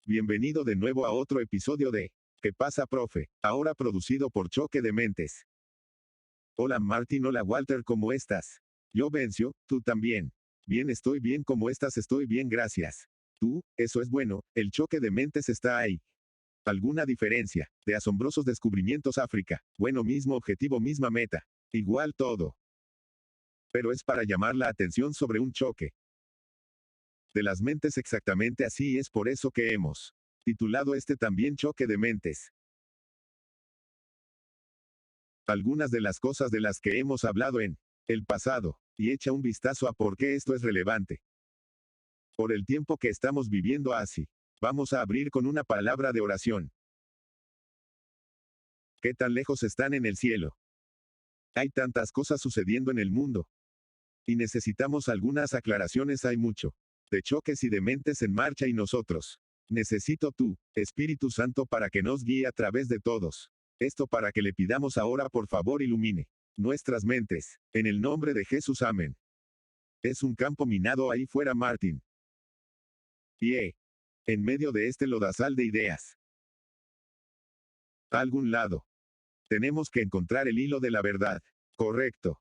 Bienvenido de nuevo a otro episodio de ¿Qué pasa, profe? Ahora producido por Choque de Mentes. Hola Martín, hola Walter, ¿cómo estás? Yo Vencio, ¿tú también? Bien, estoy bien, ¿cómo estás? Estoy bien, gracias. ¿Tú? Eso es bueno, el choque de mentes está ahí. ¿Alguna diferencia? De asombrosos descubrimientos África. Bueno, mismo objetivo, misma meta. Igual todo. Pero es para llamar la atención sobre un choque de las mentes, exactamente así, es por eso que hemos titulado este también Choque de Mentes. Algunas de las cosas de las que hemos hablado en el pasado, y echa un vistazo a por qué esto es relevante. Por el tiempo que estamos viviendo así. Vamos a abrir con una palabra de oración. ¿Qué tan lejos están en el cielo? Hay tantas cosas sucediendo en el mundo. Y necesitamos algunas aclaraciones, hay mucho de choques y de mentes en marcha y nosotros. Necesito tu Espíritu Santo para que nos guíe a través de todos. Esto para que le pidamos ahora por favor ilumine nuestras mentes. En el nombre de Jesús, amén. Es un campo minado ahí fuera, Martín. En medio de este lodazal de ideas. A algún lado. Tenemos que encontrar el hilo de la verdad. Correcto.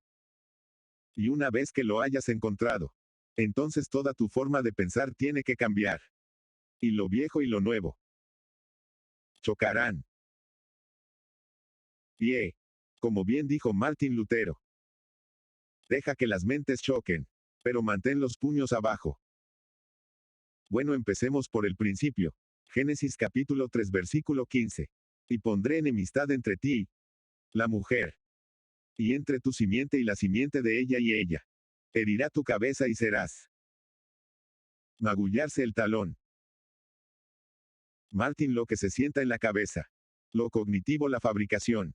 Y una vez que lo hayas encontrado, entonces toda tu forma de pensar tiene que cambiar. Y lo viejo y lo nuevo chocarán. Como bien dijo Martín Lutero, deja que las mentes choquen, pero mantén los puños abajo. Bueno, empecemos por el principio. Génesis capítulo 3 versículo 15. Y pondré enemistad entre ti, la mujer, y entre tu simiente y la simiente de ella, y ella herirá tu cabeza y serás magullarse el talón. Martín, lo que se sienta en la cabeza. Lo cognitivo, la fabricación.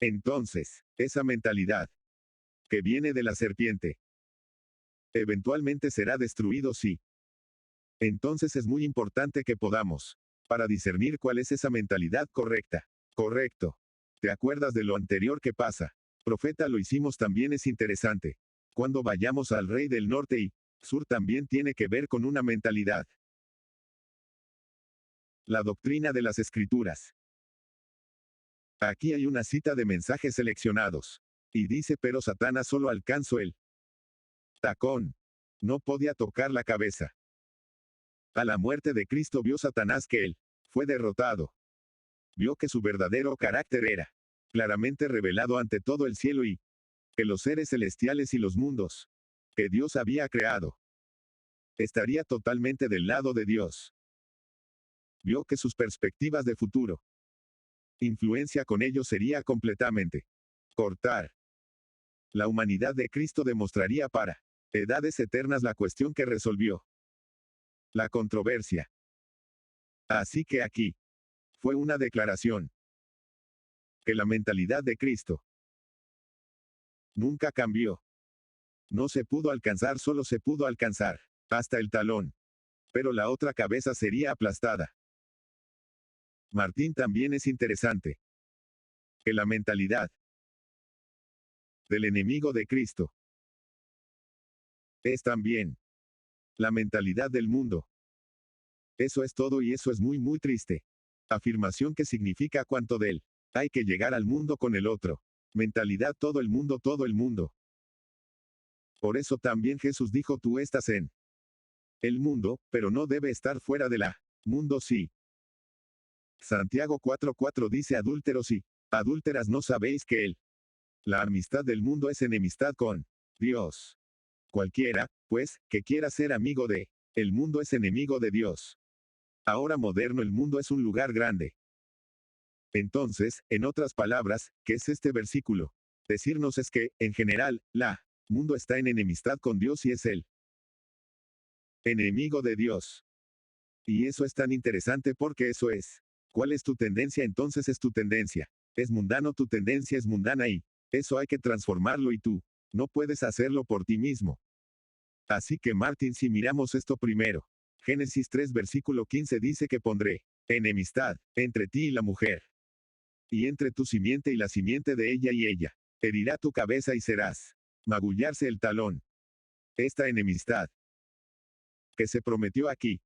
Entonces, esa mentalidad que viene de la serpiente eventualmente será destruido, sí. Entonces es muy importante que podamos para discernir cuál es esa mentalidad correcta. Correcto. ¿Te acuerdas de lo anterior que pasa? Profeta, lo hicimos, también es interesante. Cuando vayamos al rey del norte y sur también tiene que ver con una mentalidad. La doctrina de las escrituras. Aquí hay una cita de mensajes seleccionados. Y dice, pero Satanás solo alcanzó el tacón. No podía tocar la cabeza. A la muerte de Cristo vio Satanás que él fue derrotado. Vio que su verdadero carácter era claramente revelado ante todo el cielo y que los seres celestiales y los mundos que Dios había creado estaría totalmente del lado de Dios. Vio que sus perspectivas de futuro influencia con ellos sería completamente cortar. La humanidad de Cristo demostraría para edades eternas la cuestión que resolvió la controversia. Así que aquí fue una declaración que la mentalidad de Cristo nunca cambió. No se pudo alcanzar, solo se pudo alcanzar hasta el talón. Pero la otra cabeza sería aplastada. Martín, también es interesante que la mentalidad del enemigo de Cristo es también la mentalidad del mundo. Eso es todo, y eso es muy muy triste. Afirmación que significa cuánto de él hay que llegar al mundo con el otro. Mentalidad todo el mundo, todo el mundo. Por eso también Jesús dijo, tú estás en el mundo, pero no debe estar fuera de la mundo, sí. Santiago 4:4 dice, adúlteros y adúlteras, ¿no sabéis que la amistad del mundo es enemistad con Dios? Cualquiera, pues, que quiera ser amigo de el mundo es enemigo de Dios. Ahora moderno, el mundo es un lugar grande. Entonces, en otras palabras, ¿qué es este versículo? Decirnos es que, en general, la mundo está en enemistad con Dios y es el enemigo de Dios. Y eso es tan interesante porque eso es. ¿Cuál es tu tendencia? Entonces es tu tendencia. Es mundano, tu tendencia es mundana y eso hay que transformarlo, y tú no puedes hacerlo por ti mismo. Así que Martín, si miramos esto primero. Génesis 3 versículo 15 dice que pondré enemistad entre ti y la mujer. Y entre tu simiente y la simiente de ella, y ella herirá tu cabeza y serás magullarse el talón. Esta enemistad que se prometió aquí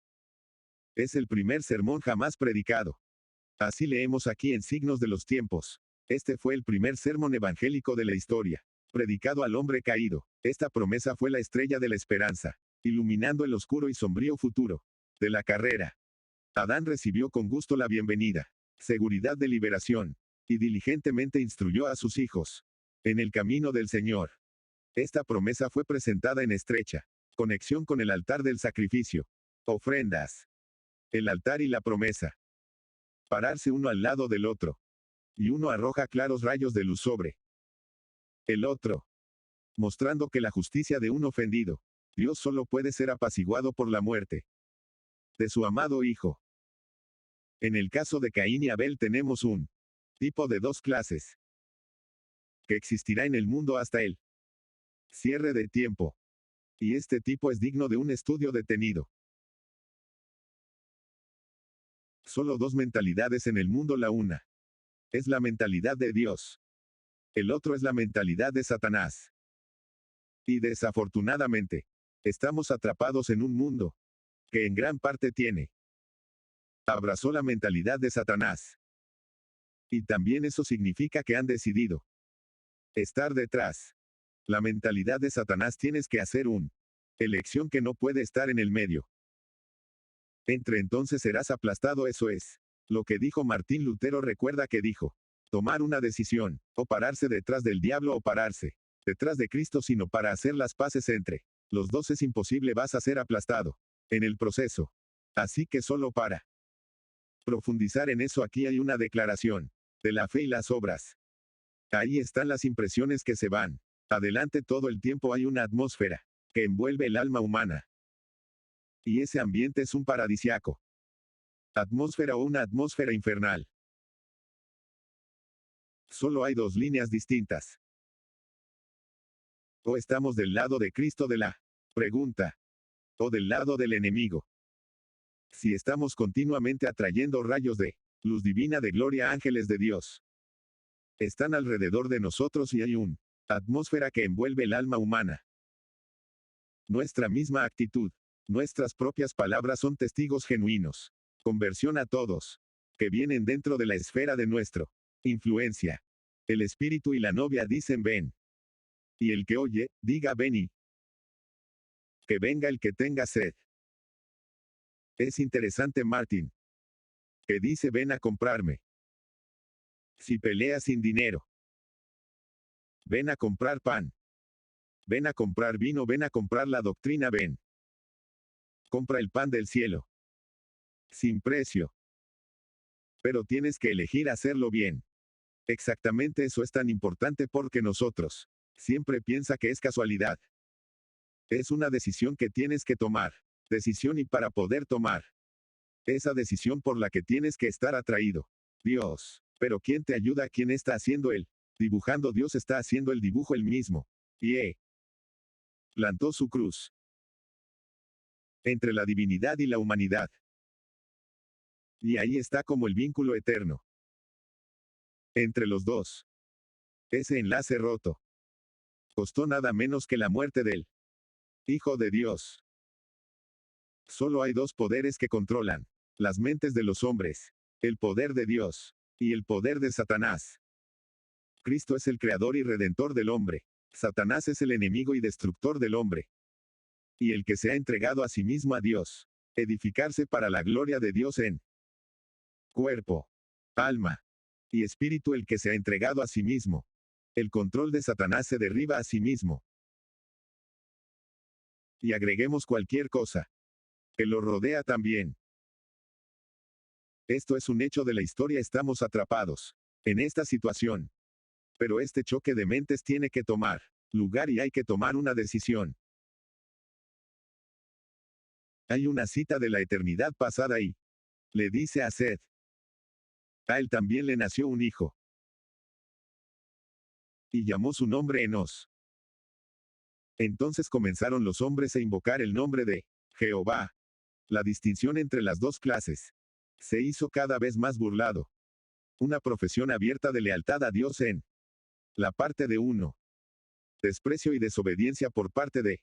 Es el primer sermón jamás predicado. Así leemos aquí en Signos de los Tiempos. Este fue el primer sermón evangélico de la historia, predicado al hombre caído. Esta promesa fue la estrella de la esperanza, iluminando el oscuro y sombrío futuro de la carrera. Adán recibió con gusto la bienvenida, seguridad de liberación, y diligentemente instruyó a sus hijos en el camino del Señor. Esta promesa fue presentada en estrecha conexión con el altar del sacrificio, ofrendas, el altar y la promesa. Pararse uno al lado del otro. Y uno arroja claros rayos de luz sobre el otro, mostrando que la justicia de un ofendido, Dios solo puede ser apaciguado por la muerte de su amado Hijo. En el caso de Caín y Abel tenemos un tipo de dos clases que existirá en el mundo hasta el cierre de tiempo. Y este tipo es digno de un estudio detenido. Solo dos mentalidades en el mundo. La una es la mentalidad de Dios. El otro es la mentalidad de Satanás. Y desafortunadamente, estamos atrapados en un mundo que en gran parte abrazó la mentalidad de Satanás. Y también eso significa que han decidido estar detrás. La mentalidad de Satanás. Tienes que hacer una elección que no puede estar en el medio. Entonces serás aplastado. Eso es lo que dijo Martín Lutero. Recuerda que dijo, tomar una decisión, o pararse detrás del diablo o pararse detrás de Cristo, sino para hacer las paces entre los dos es imposible. Vas a ser aplastado en el proceso. Así que solo para profundizar en eso, aquí hay una declaración de la fe y las obras. Ahí están las impresiones que se van adelante todo el tiempo. Hay una atmósfera que envuelve el alma humana. Y ese ambiente es un paradisiaco atmósfera o una atmósfera infernal. Solo hay dos líneas distintas. O estamos del lado de Cristo de la pregunta, o del lado del enemigo. Si estamos continuamente atrayendo rayos de luz divina de gloria, ángeles de Dios están alrededor de nosotros y hay una atmósfera que envuelve el alma humana. Nuestra misma actitud, nuestras propias palabras son testigos genuinos. Conversión a todos que vienen dentro de la esfera de nuestra influencia. El espíritu y la novia dicen ven. Y el que oye, diga ven, y que venga el que tenga sed. Es interesante Martín, que dice ven a comprarme. Si peleas sin dinero, ven a comprar pan. Ven a comprar vino, ven a comprar la doctrina, ven. Compra el pan del cielo. Sin precio. Pero tienes que elegir hacerlo bien. Exactamente, eso es tan importante porque nosotros siempre piensa que es casualidad. Es una decisión que tienes que tomar. Decisión, y para poder tomar esa decisión por la que tienes que estar atraído. Dios. Pero ¿quién te ayuda? ¿Quién está haciendo el dibujando? Dios está haciendo el dibujo él mismo. Y plantó su cruz entre la divinidad y la humanidad. Y ahí está como el vínculo eterno entre los dos. Ese enlace roto costó nada menos que la muerte del Hijo de Dios. Solo hay dos poderes que controlan las mentes de los hombres: el poder de Dios y el poder de Satanás. Cristo es el creador y redentor del hombre. Satanás es el enemigo y destructor del hombre. Y el que se ha entregado a sí mismo a Dios. Edificarse para la gloria de Dios en cuerpo, alma y espíritu. El que se ha entregado a sí mismo. El control de Satanás se derriba a sí mismo. Y agreguemos cualquier cosa que lo rodea también. Esto es un hecho de la historia. Estamos atrapados en esta situación. Pero este choque de mentes tiene que tomar lugar y hay que tomar una decisión. Hay una cita de la eternidad pasada y le dice a Seth. A él también le nació un hijo. Y llamó su nombre Enos. Entonces comenzaron los hombres a invocar el nombre de Jehová. La distinción entre las dos clases se hizo cada vez más burlado. Una profesión abierta de lealtad a Dios en la parte de uno. Desprecio y desobediencia por parte de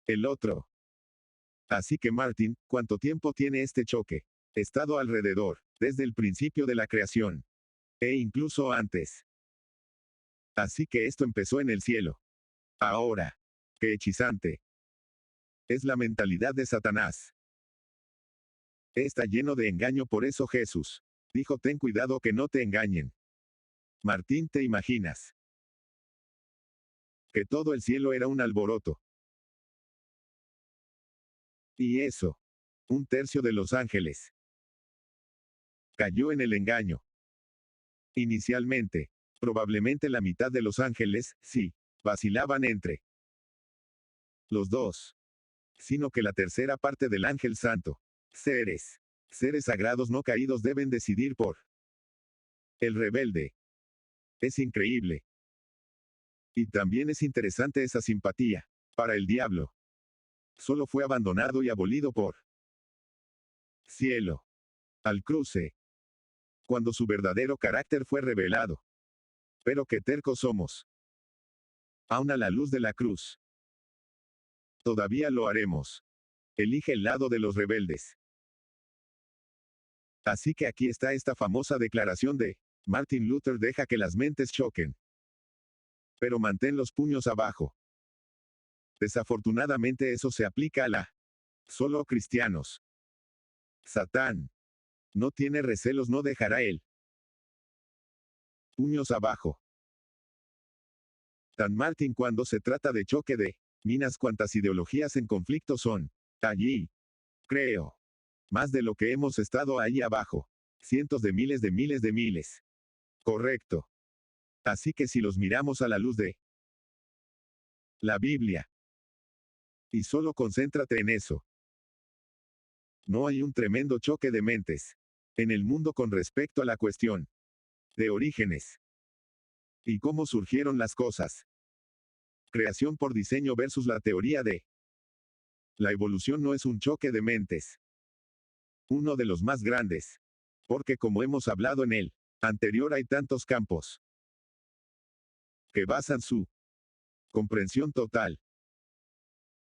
el otro. Así que Martin, ¿cuánto tiempo tiene este choque? Estado alrededor, desde el principio de la creación. E incluso antes. Así que esto empezó en el cielo. Ahora. ¡Qué hechizante! Es la mentalidad de Satanás. Está lleno de engaño, por eso Jesús dijo: ten cuidado que no te engañen. Martín, ¿te imaginas que todo el cielo era un alboroto? Y eso. Un tercio de los ángeles cayó en el engaño. Inicialmente. Probablemente la mitad de los ángeles, sí, vacilaban entre los dos. Sino que la tercera parte del ángel santo. Seres sagrados no caídos deben decidir por el rebelde. Es increíble. Y también es interesante esa simpatía para el diablo. Solo fue abandonado y abolido por cielo. Al cruce. Cuando su verdadero carácter fue revelado. Pero qué tercos somos. Aún a la luz de la cruz. Todavía lo haremos. Elige el lado de los rebeldes. Así que aquí está esta famosa declaración de Martin Luther: deja que las mentes choquen. Pero mantén los puños abajo. Desafortunadamente eso se aplica a la solo cristianos. Satán no tiene recelos, no dejará él. Puños abajo. Tan Martin cuando se trata de choque de minas, cuantas ideologías en conflicto son allí. Creo. Más de lo que hemos estado ahí abajo. Cientos de miles de miles de miles. Correcto. Así que si los miramos a la luz de la Biblia. Y solo concéntrate en eso. No hay un tremendo choque de mentes en el mundo con respecto a la cuestión de orígenes. ¿Y cómo surgieron las cosas? Creación por diseño versus la teoría de la evolución no es un choque de mentes. Uno de los más grandes. Porque como hemos hablado en el anterior, hay tantos campos que basan su comprensión total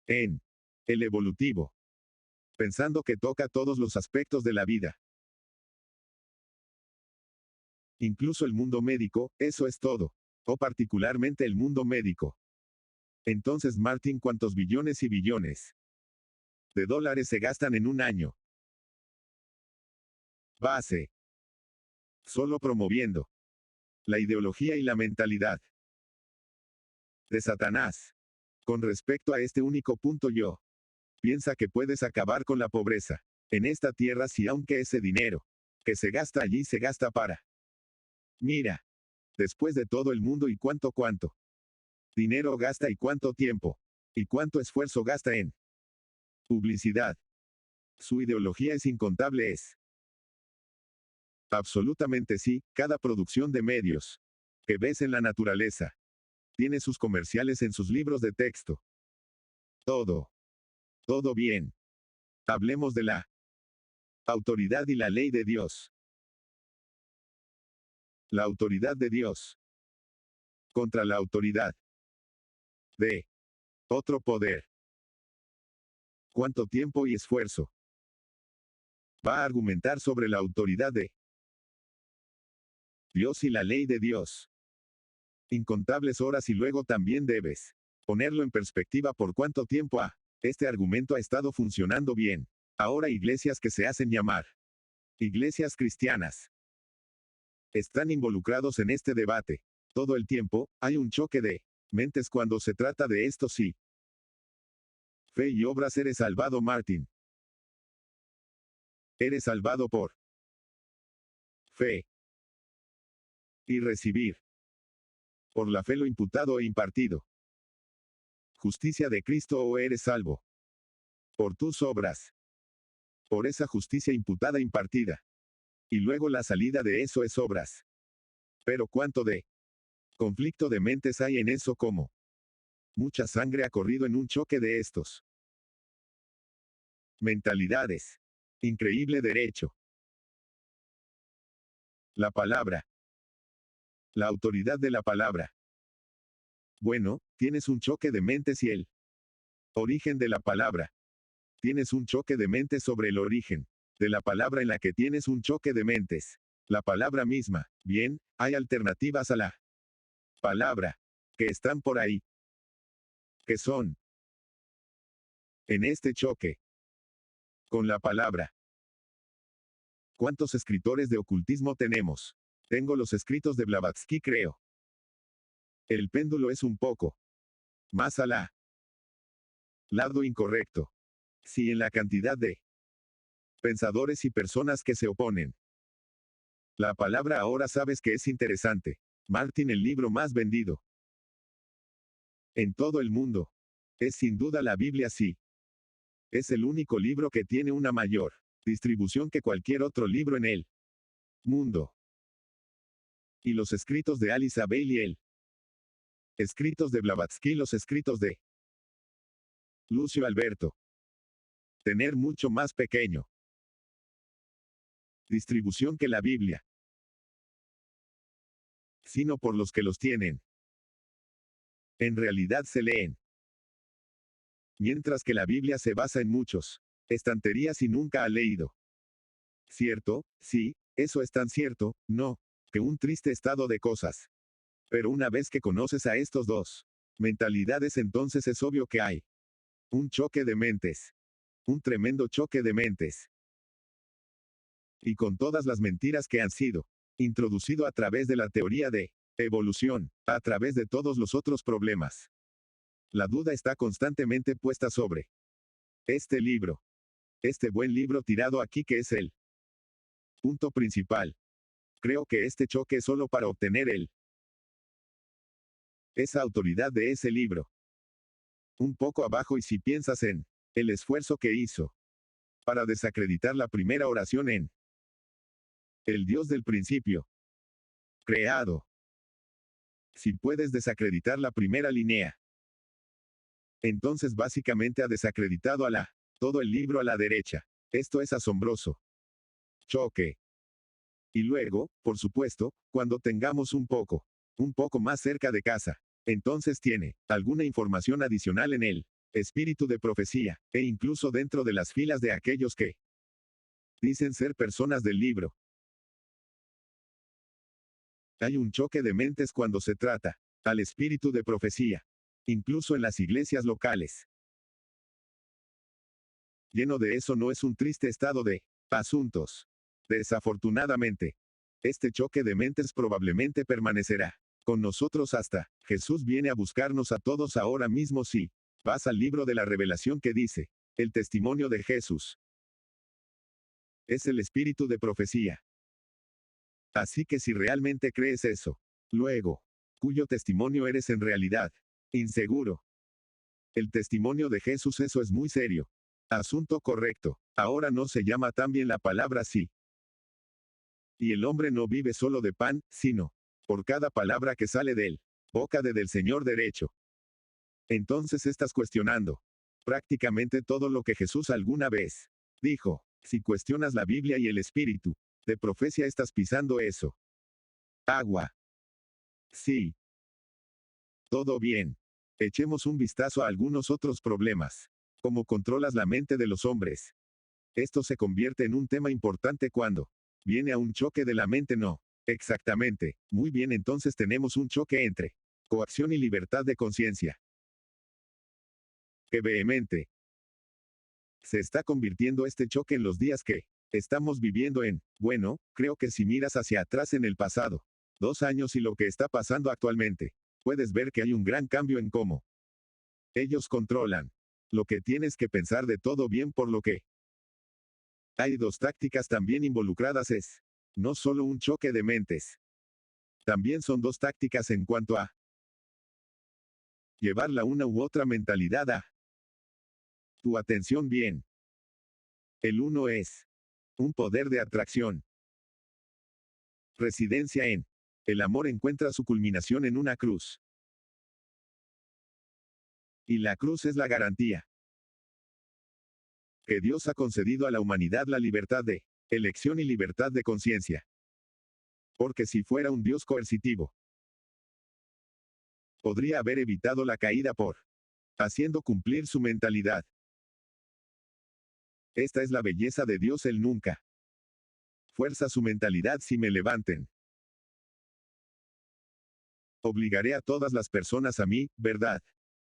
en el evolutivo, pensando que toca todos los aspectos de la vida. Incluso el mundo médico, eso es todo. O particularmente el mundo médico. Entonces Martin, ¿cuántos billones y billones de dólares se gastan en un año? Base. Solo promoviendo la ideología y la mentalidad de Satanás. Con respecto a este único punto, yo piensa que puedes acabar con la pobreza en esta tierra si aunque ese dinero que se gasta allí se gasta para. Mira. Después de todo el mundo y cuánto dinero gasta y cuánto tiempo y cuánto esfuerzo gasta en publicidad. Su ideología es incontable, es. Absolutamente sí, cada producción de medios que ves en la naturaleza tiene sus comerciales en sus libros de texto. Todo bien. Hablemos de la autoridad y la ley de Dios. La autoridad de Dios contra la autoridad de otro poder. ¿Cuánto tiempo y esfuerzo va a argumentar sobre la autoridad de Dios y la ley de Dios? Incontables horas, y luego también debes ponerlo en perspectiva por cuánto tiempo este argumento ha estado funcionando bien. Ahora iglesias que se hacen llamar iglesias cristianas están involucrados en este debate. Todo el tiempo, hay un choque de mentes cuando se trata de esto. Sí. Fe y obras. Eres salvado, Martin. Eres salvado por fe. Y recibir por la fe lo imputado e impartido. Justicia de Cristo, o eres salvo por tus obras. Por esa justicia imputada impartida. Y luego la salida de eso es obras. Pero cuánto de conflicto de mentes hay en eso, como mucha sangre ha corrido en un choque de estos mentalidades. Increíble derecho. La palabra. La autoridad de la palabra. Bueno, tienes un choque de mentes y el origen de la palabra. Tienes un choque de mentes sobre el origen de la palabra en la que tienes un choque de mentes. La palabra misma. Bien, hay alternativas a la palabra que están por ahí, que son en este choque con la palabra. ¿Cuántos escritores de ocultismo tenemos? Tengo los escritos de Blavatsky, creo. El péndulo es un poco más al lado incorrecto. Si en la cantidad de pensadores y personas que se oponen. La palabra ahora sabes que es interesante. Martin, el libro más vendido en todo el mundo. Es sin duda la Biblia, sí. Es el único libro que tiene una mayor distribución que cualquier otro libro en el mundo. Y los escritos de Alice Bailey, escritos de Blavatsky, los escritos de Lucio Alberto. Tener mucho más pequeño distribución que la Biblia. Sino por los que los tienen. En realidad se leen. Mientras que la Biblia se basa en muchos estanterías y nunca ha leído. ¿Cierto? Sí, eso es tan cierto, no, que un triste estado de cosas. Pero una vez que conoces a estos dos mentalidades, entonces es obvio que hay un choque de mentes. Un tremendo choque de mentes. Y con todas las mentiras que han sido introducido a través de la teoría de evolución, a través de todos los otros problemas. La duda está constantemente puesta sobre este libro. Este buen libro tirado aquí, que es el punto principal. Creo que este choque es solo para obtener esa autoridad de ese libro. Un poco abajo, y si piensas en el esfuerzo que hizo para desacreditar la primera oración en el Dios del principio creado. Si puedes desacreditar la primera línea, entonces básicamente ha desacreditado todo el libro a la derecha. Esto es asombroso. Choque. Y luego, por supuesto, cuando tengamos un poco más cerca de casa, entonces tiene alguna información adicional en el espíritu de profecía, e incluso dentro de las filas de aquellos que dicen ser personas del libro. Hay un choque de mentes cuando se trata al espíritu de profecía. Incluso en las iglesias locales. Lleno de eso, no es un triste estado de asuntos. Desafortunadamente, este choque de mentes probablemente permanecerá con nosotros hasta Jesús viene a buscarnos a todos ahora mismo. Si vas al libro de la Revelación, que dice, el testimonio de Jesús es el espíritu de profecía. Así que si realmente crees eso, luego, cuyo testimonio eres en realidad inseguro. El testimonio de Jesús, eso es muy serio. Asunto correcto. Ahora no se llama también la palabra sí. Y el hombre no vive solo de pan, sino por cada palabra que sale de él. Boca del Señor derecho. Entonces estás cuestionando prácticamente todo lo que Jesús alguna vez dijo. Si cuestionas la Biblia y el espíritu de profecía, estás pisando eso. Agua. Sí. Todo bien. Echemos un vistazo a algunos otros problemas. ¿Cómo controlas la mente de los hombres? Esto se convierte en un tema importante cuando viene a un choque de la mente. No. Exactamente. Muy bien, entonces tenemos un choque entre coacción y libertad de conciencia. Qué vehemente se está convirtiendo este choque en los días que estamos viviendo en, bueno, creo que si miras hacia atrás en el pasado 2 años y lo que está pasando actualmente, puedes ver que hay un gran cambio en cómo ellos controlan lo que tienes que pensar de todo bien, por lo que hay 2 tácticas también involucradas. Es no solo un choque de mentes. También son 2 tácticas en cuanto a llevar la una u otra mentalidad a tu atención bien. El uno es un poder de atracción. Residencia en el amor encuentra su culminación en una cruz. Y la cruz es la garantía que Dios ha concedido a la humanidad la libertad de elección y libertad de conciencia. Porque si fuera un Dios coercitivo, podría haber evitado la caída por haciendo cumplir su mentalidad. Esta es la belleza de Dios, Él nunca fuerza su mentalidad si me levanten. Obligaré a todas las personas a mí, ¿verdad?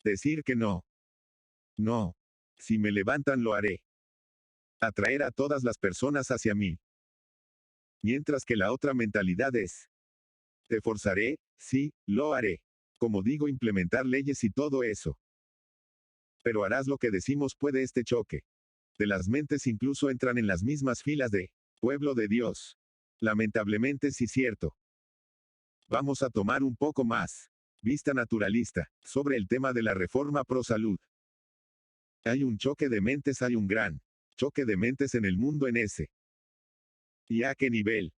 Decir que no. No. Si me levantan lo haré. Atraer a todas las personas hacia mí. Mientras que la otra mentalidad es. Te forzaré, sí, lo haré. Como digo, implementar leyes y todo eso. Pero harás lo que decimos, puede este choque. De las mentes incluso entran en las mismas filas de pueblo de Dios. Lamentablemente sí cierto. Vamos a tomar un poco más vista naturalista sobre el tema de la reforma pro salud. Hay un choque de mentes, hay un gran choque de mentes en el mundo en ese. ¿Y a qué nivel?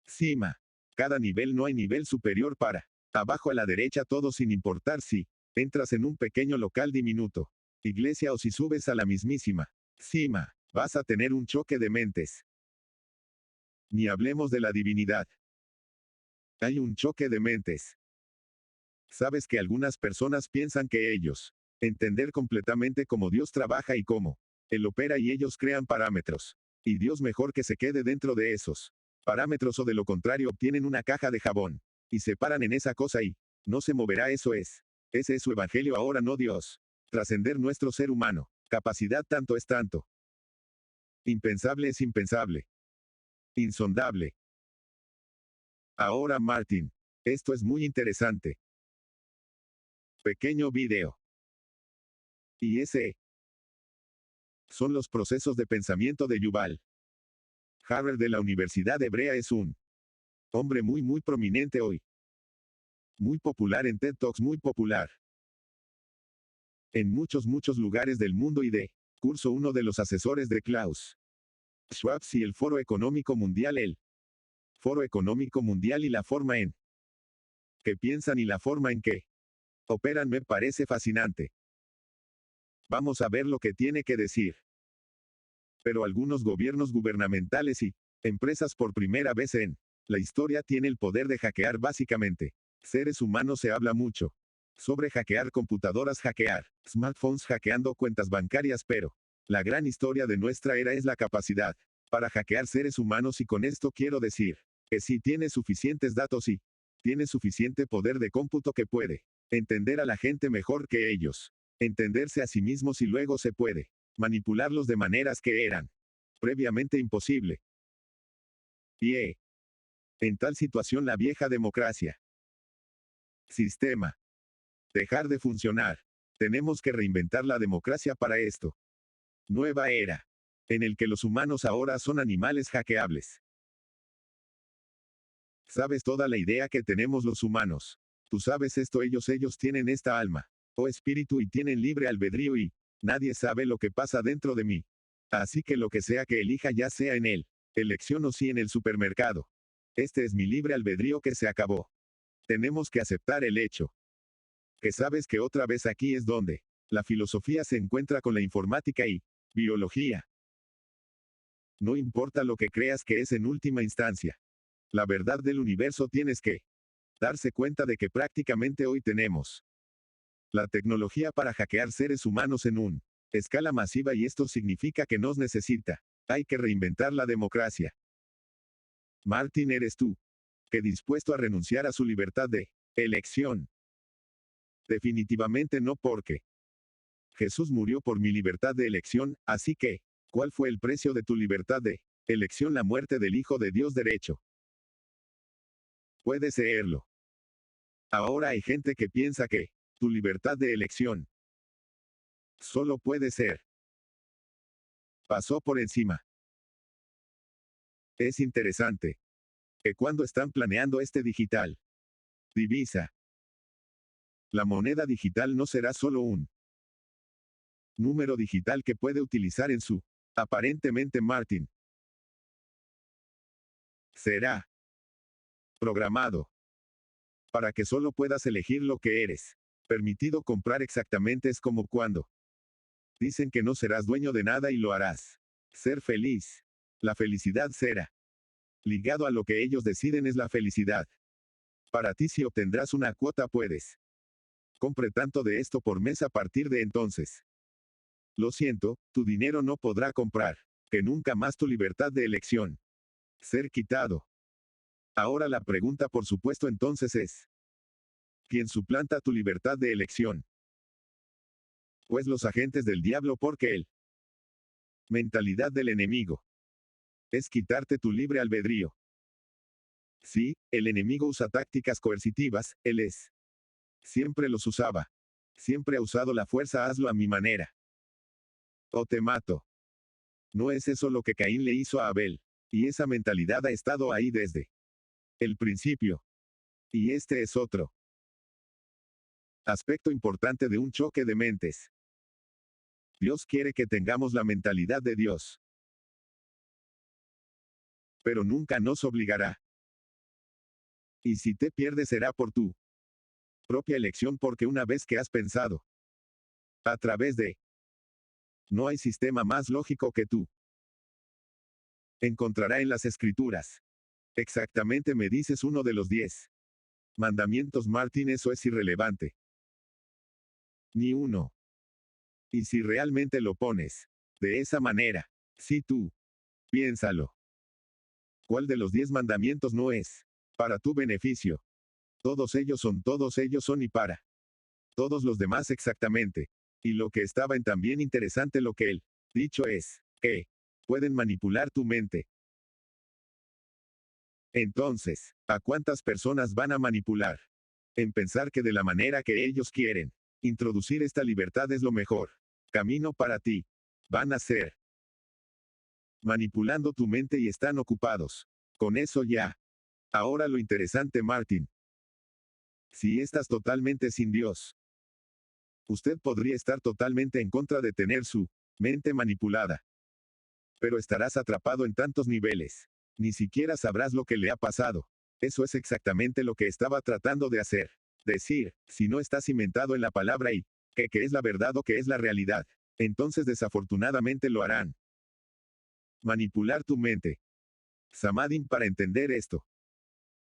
Cima. Cada nivel, no hay nivel superior para. Abajo a la derecha todo sin importar si entras en un pequeño local diminuto, iglesia o si subes a la mismísima cima, vas a tener un choque de mentes. Ni hablemos de la divinidad. Hay un choque de mentes. Sabes que algunas personas piensan que ellos entender completamente cómo Dios trabaja y cómo Él opera y ellos crean parámetros. Y Dios mejor que se quede dentro de esos parámetros o de lo contrario obtienen una caja de jabón. Y se paran en esa cosa y no se moverá, eso es. Ese es su evangelio ahora, no Dios. Trascender nuestro ser humano. Capacidad tanto es tanto. Impensable es impensable. Insondable. Ahora Martin. Esto es muy interesante. Pequeño video. Y ese son los procesos de pensamiento de Yuval Harari de la Universidad Hebrea. Es un hombre muy prominente hoy. Muy popular en TED Talks, muy popular en muchos lugares del mundo y de curso, uno de los asesores de Klaus Schwab y el Foro Económico Mundial, el Foro Económico Mundial, y la forma en que piensan y la forma en que operan me parece fascinante. Vamos a ver lo que tiene que decir. Pero algunos gobiernos gubernamentales y empresas por primera vez en la historia tienen el poder de hackear básicamente seres humanos. Se habla mucho sobre hackear computadoras, hackear smartphones, hackeando cuentas bancarias, pero la gran historia de nuestra era es la capacidad para hackear seres humanos, y con esto quiero decir que si tiene suficientes datos y tiene suficiente poder de cómputo que puede entender a la gente mejor que ellos, entenderse a sí mismos, y luego se puede manipularlos de maneras que eran previamente imposible. Y en tal situación la vieja democracia sistema dejar de funcionar. Tenemos que reinventar la democracia para esto. Nueva era en el que los humanos ahora son animales hackeables. ¿Sabes toda la idea que tenemos los humanos? Tú sabes esto, ellos tienen esta alma o espíritu y tienen libre albedrío y nadie sabe lo que pasa dentro de mí. Así que lo que sea que elija, ya sea en él, elección o sí en el supermercado. Este es mi libre albedrío que se acabó. Tenemos que aceptar el hecho que sabes que otra vez aquí es donde la filosofía se encuentra con la informática y biología. No importa lo que creas que es en última instancia la verdad del universo, tienes que darse cuenta de que prácticamente hoy tenemos la tecnología para hackear seres humanos en una escala masiva, y esto significa que nos necesita. Hay que reinventar la democracia. Martin, ¿eres tú que dispuesto a renunciar a su libertad de elección? Definitivamente no, porque Jesús murió por mi libertad de elección, así que, ¿cuál fue el precio de tu libertad de elección? La muerte del Hijo de Dios. Derecho. Puedes leerlo. Ahora hay gente que piensa que tu libertad de elección solo puede ser pasó por encima. Es interesante que cuando están planeando este digital divisa, la moneda digital no será solo un número digital que puede utilizar en su aparentemente Martin. Será programado para que solo puedas elegir lo que eres permitido comprar. Exactamente, es como cuando dicen que no serás dueño de nada y lo harás ser feliz. La felicidad será ligado a lo que ellos deciden es la felicidad. Para ti, si obtendrás una cuota, puedes compre tanto de esto por mes a partir de entonces. Lo siento, tu dinero no podrá comprar. Que nunca más tu libertad de elección. Ser quitado. Ahora la pregunta por supuesto entonces es, ¿quién suplanta tu libertad de elección? Pues los agentes del diablo porque él. Mentalidad del enemigo. Es quitarte tu libre albedrío. Sí, el enemigo usa tácticas coercitivas, él es. Siempre los usaba. Siempre ha usado la fuerza, hazlo a mi manera. O te mato. ¿No es eso lo que Caín le hizo a Abel? Y esa mentalidad ha estado ahí desde el principio. Y este es otro aspecto importante de un choque de mentes. Dios quiere que tengamos la mentalidad de Dios. Pero nunca nos obligará. Y si te pierdes será por tu propia elección porque una vez que has pensado a través de no hay sistema más lógico que tú encontrará en las escrituras. Exactamente me dices uno de los 10 mandamientos, Martín, eso es irrelevante. Ni uno. Y si realmente lo pones de esa manera, si tú piénsalo. ¿Cuál de los 10 mandamientos no es para tu beneficio? Todos ellos son y para todos los demás exactamente. Y lo que estaba en también interesante lo que él dicho es, que pueden manipular tu mente. Entonces, ¿a cuántas personas van a manipular? En pensar que de la manera que ellos quieren introducir esta libertad es lo mejor camino para ti. Van a ser manipulando tu mente y están ocupados con eso ya. Ahora lo interesante, Martín. Si estás totalmente sin Dios, usted podría estar totalmente en contra de tener su mente manipulada. Pero estarás atrapado en tantos niveles. Ni siquiera sabrás lo que le ha pasado. Eso es exactamente lo que estaba tratando de hacer. Decir, si no estás cimentado en la palabra y que es la verdad o que es la realidad, entonces desafortunadamente lo harán. Manipular tu mente. Samadhin para entender esto.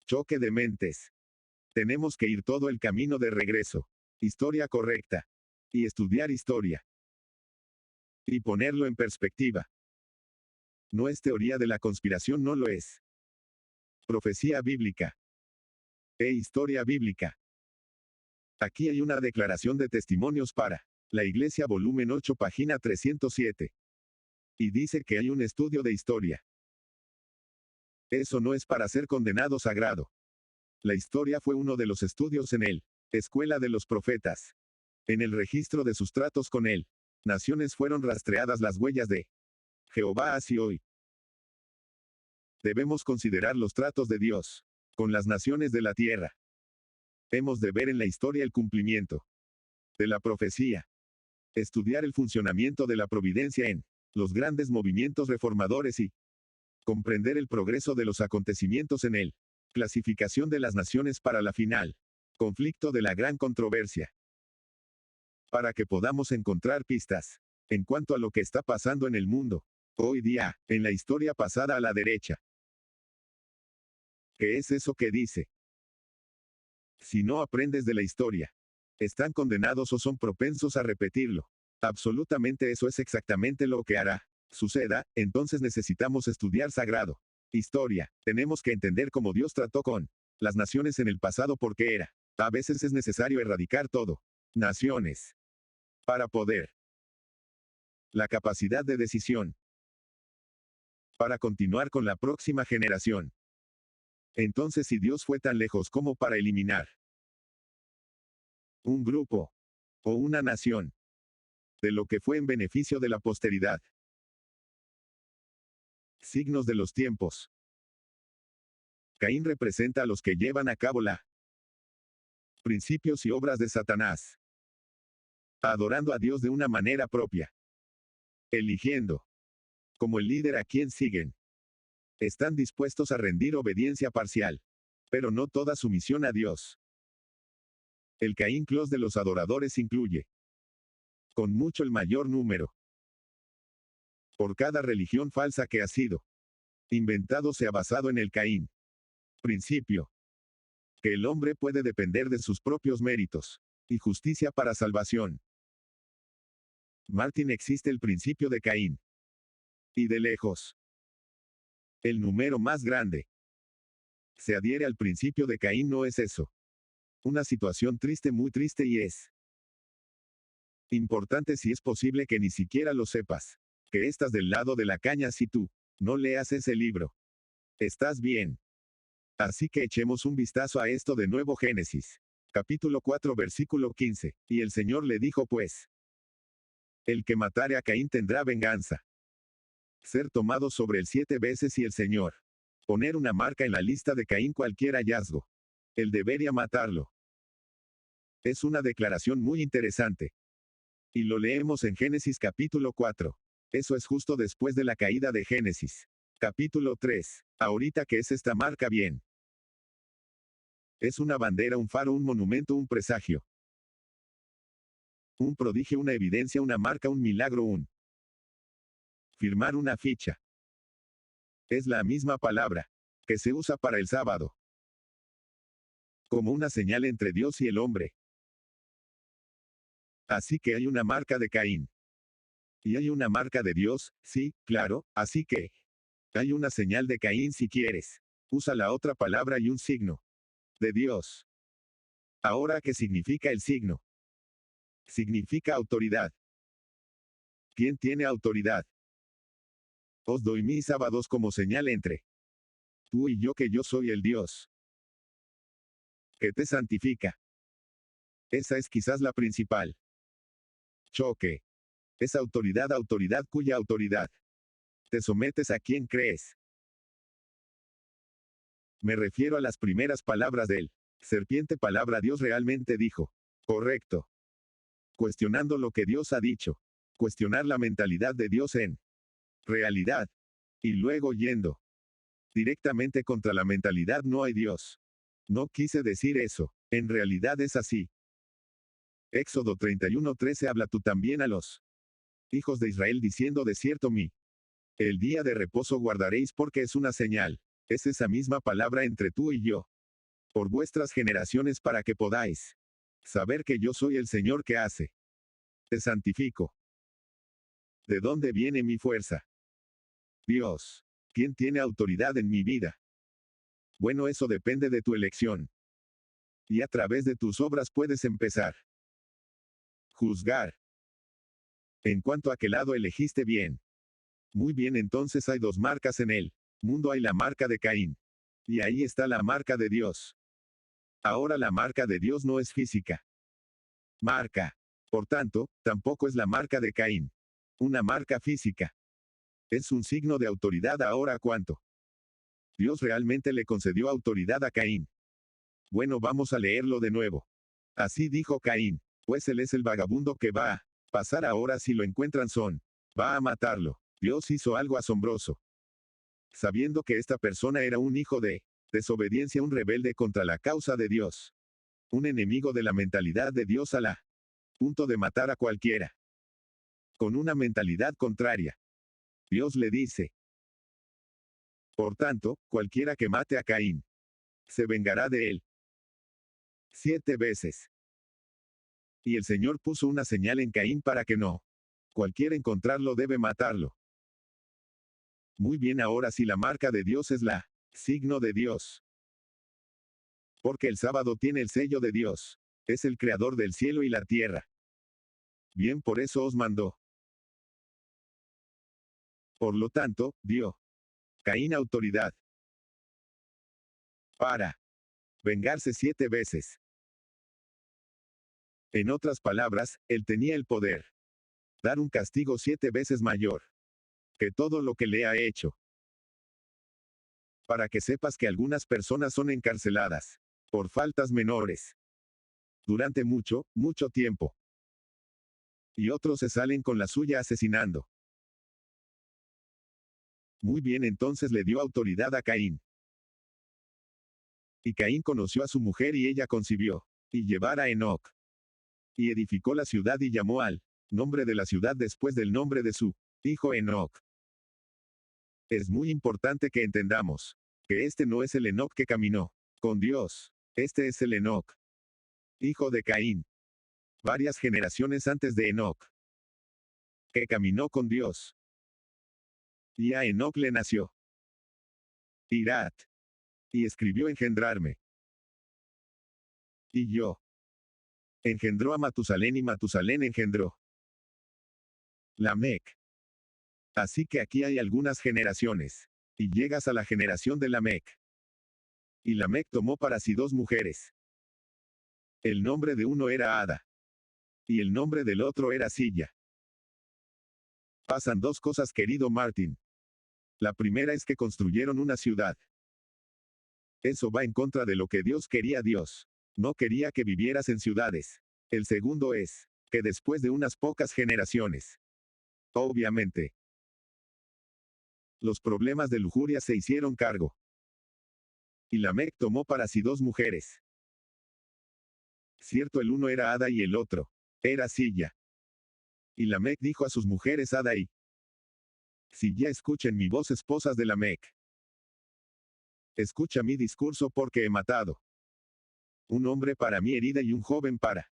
Choque de mentes. Tenemos que ir todo el camino de regreso. Historia correcta. Y estudiar historia. Y ponerlo en perspectiva. No es teoría de la conspiración, no lo es. Profecía bíblica. E historia bíblica. Aquí hay una declaración de testimonios para la Iglesia volumen 8 página 307. Y dice que hay un estudio de historia. Eso no es para ser condenado sagrado. La historia fue uno de los estudios en él. Escuela de los profetas. En el registro de sus tratos con él. Naciones fueron rastreadas las huellas de Jehová así hoy. Debemos considerar los tratos de Dios con las naciones de la tierra. Hemos de ver en la historia el cumplimiento de la profecía. Estudiar el funcionamiento de la providencia en los grandes movimientos reformadores y comprender el progreso de los acontecimientos en él. Clasificación de las naciones para la final. Conflicto de la gran controversia. Para que podamos encontrar pistas en cuanto a lo que está pasando en el mundo hoy día, en la historia pasada a la derecha. ¿Qué es eso que dice? Si no aprendes de la historia, están condenados o son propensos a repetirlo. Absolutamente eso es exactamente lo que hará. Suceda, entonces necesitamos estudiar sagrado. Historia. Tenemos que entender cómo Dios trató con las naciones en el pasado porque era. A veces es necesario erradicar todo. Naciones. Para poder. La capacidad de decisión. Para continuar con la próxima generación. Entonces si Dios fue tan lejos como para eliminar un grupo o una nación de lo que fue en beneficio de la posteridad. Signos de los tiempos. Caín representa a los que llevan a cabo la principios y obras de Satanás. Adorando a Dios de una manera propia. Eligiendo como el líder a quien siguen. Están dispuestos a rendir obediencia parcial. Pero no toda sumisión a Dios. El Caín Clos de los adoradores incluye con mucho el mayor número. Por cada religión falsa que ha sido inventado se ha basado en el Caín. Principio. Que el hombre puede depender de sus propios méritos y justicia para salvación. Martín, existe el principio de Caín. Y de lejos, el número más grande se adhiere al principio de Caín. ¿No es eso una situación triste, muy triste, y es importante, si es posible, que ni siquiera lo sepas? Que estás del lado de la caña si tú no leas ese libro. ¿Estás bien? Así que echemos un vistazo a esto de nuevo. Génesis. Capítulo 4, versículo 15. Y el Señor le dijo, pues, el que matare a Caín tendrá venganza. Ser tomado sobre él 7 veces, y el Señor poner una marca en la lista de Caín, cualquier hallazgo. Él debería matarlo. Es una declaración muy interesante. Y lo leemos en Génesis capítulo 4. Eso es justo después de la caída de Génesis. Capítulo 3. Ahorita, ¿qué es esta marca? Bien. Es una bandera, un faro, un monumento, un presagio. Un prodigio, una evidencia, una marca, un milagro, un firmar, una ficha. Es la misma palabra que se usa para el sábado. Como una señal entre Dios y el hombre. Así que hay una marca de Caín. Y hay una marca de Dios, sí, claro, así que hay una señal de Caín si quieres. Usa la otra palabra y un signo de Dios. Ahora, ¿qué significa el signo? Significa autoridad. ¿Quién tiene autoridad? Os doy mis sábados como señal entre tú y yo, que yo soy el Dios que te santifica. Esa es quizás la principal choque. Es autoridad, autoridad cuya autoridad te sometes a quien crees. Me refiero a las primeras palabras del serpiente. Palabra Dios realmente dijo. Correcto. Cuestionando lo que Dios ha dicho. Cuestionar la mentalidad de Dios en realidad. Y luego yendo directamente contra la mentalidad. No hay Dios. No quise decir eso. En realidad es así. Éxodo 31:13 habla tú también a los hijos de Israel diciendo, de cierto el día de reposo guardaréis, porque es una señal. Es esa misma palabra entre tú y yo. Por vuestras generaciones, para que podáis saber que yo soy el Señor que hace. Te santifico. ¿De dónde viene mi fuerza? Dios. ¿Quién tiene autoridad en mi vida? Bueno, eso depende de tu elección. Y a través de tus obras puedes empezar. Juzgar. En cuanto a qué lado elegiste, bien. Muy bien, entonces hay dos marcas en el mundo. Hay la marca de Caín. Y ahí está la marca de Dios. Ahora, la marca de Dios no es física. Marca. Por tanto, tampoco es la marca de Caín. Una marca física. Es un signo de autoridad. Ahora, ¿cuánto Dios realmente le concedió autoridad a Caín? Bueno, vamos a leerlo de nuevo. Así dijo Caín, pues él es el vagabundo que va a pasar ahora. Si lo encuentran, va a matarlo. Dios hizo algo asombroso. Sabiendo que esta persona era un hijo de desobediencia, un rebelde contra la causa de Dios. Un enemigo de la mentalidad de Dios, a la punto de matar a cualquiera. Con una mentalidad contraria. Dios le dice, por tanto, cualquiera que mate a Caín, se vengará de él 7 veces. Y el Señor puso una señal en Caín para que no cualquiera encontrarlo debe matarlo. Muy bien, ahora si la marca de Dios es la signo de Dios. Porque el sábado tiene el sello de Dios. Es el creador del cielo y la tierra. Bien, por eso os mandó. Por lo tanto, dio Caín autoridad para vengarse 7 veces. En otras palabras, él tenía el poder dar un castigo 7 veces mayor que todo lo que le ha hecho. Para que sepas que algunas personas son encarceladas por faltas menores durante mucho, mucho tiempo. Y otros se salen con la suya asesinando. Muy bien, entonces le dio autoridad a Caín. Y Caín conoció a su mujer y ella concibió. Y llevar a Enoc. Y edificó la ciudad y llamó al nombre de la ciudad después del nombre de su hijo Enoc. Es muy importante que entendamos que este no es el Enoc que caminó con Dios. Este es el Enoc, hijo de Caín. Varias generaciones antes de Enoc. que caminó con Dios. Y a Enoc le nació Irad. Y escribió engendrarme. Y yo. Engendró a Matusalén y Matusalén engendró Lamec. Así que aquí hay algunas generaciones. Y llegas a la generación de Lamec. Y Lamec tomó para sí 2 mujeres. El nombre de uno era Ada. Y el nombre del otro era Silla. Pasan 2 cosas, querido Martin. La primera es que construyeron una ciudad. Eso va en contra de lo que Dios quería. Dios no quería que vivieras en ciudades. El segundo es que después de unas pocas generaciones, obviamente, los problemas de lujuria se hicieron cargo. Y Lamec tomó para sí 2 mujeres. Cierto, el uno era Ada y el otro era Silla. Y Lamec dijo a sus mujeres Ada y Silla: escuchen mi voz, esposas de Lamec. Escucha mi discurso, porque he matado un hombre para mi herida y un joven para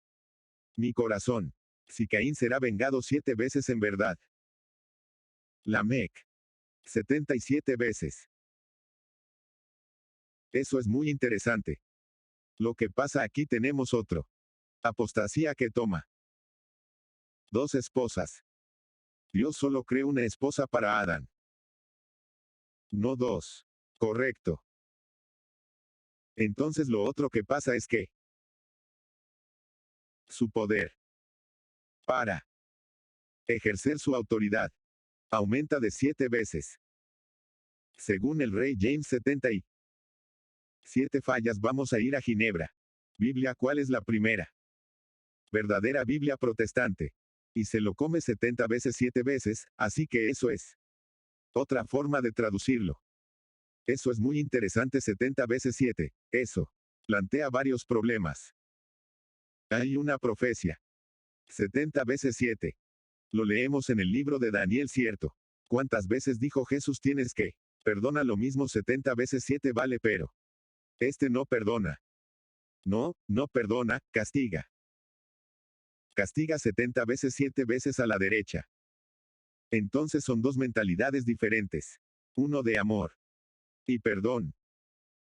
mi corazón. Si Caín será vengado 7 veces en verdad. Lamec. 77 veces. Eso es muy interesante. Lo que pasa aquí, tenemos otro apostasía que toma 2 esposas. Dios solo creó una esposa para Adán. No 2. Correcto. Entonces lo otro que pasa es que su poder para ejercer su autoridad aumenta de 7 veces. Según el rey James 77 fallas. Vamos a ir a Ginebra. Biblia, ¿cuál es la primera verdadera Biblia protestante? Y se lo come 70 veces 7 veces, así que eso es otra forma de traducirlo. Eso es muy interesante. 70 veces 7. Eso plantea varios problemas. Hay una profecía. 70 veces 7. Lo leemos en el libro de Daniel, ¿cierto? ¿Cuántas veces dijo Jesús tienes que perdona? Lo mismo 70 veces 7 vale, pero este no perdona. No perdona, castiga. Castiga 70 veces 7 veces a la derecha. Entonces son 2 mentalidades diferentes. Uno de amor y perdón,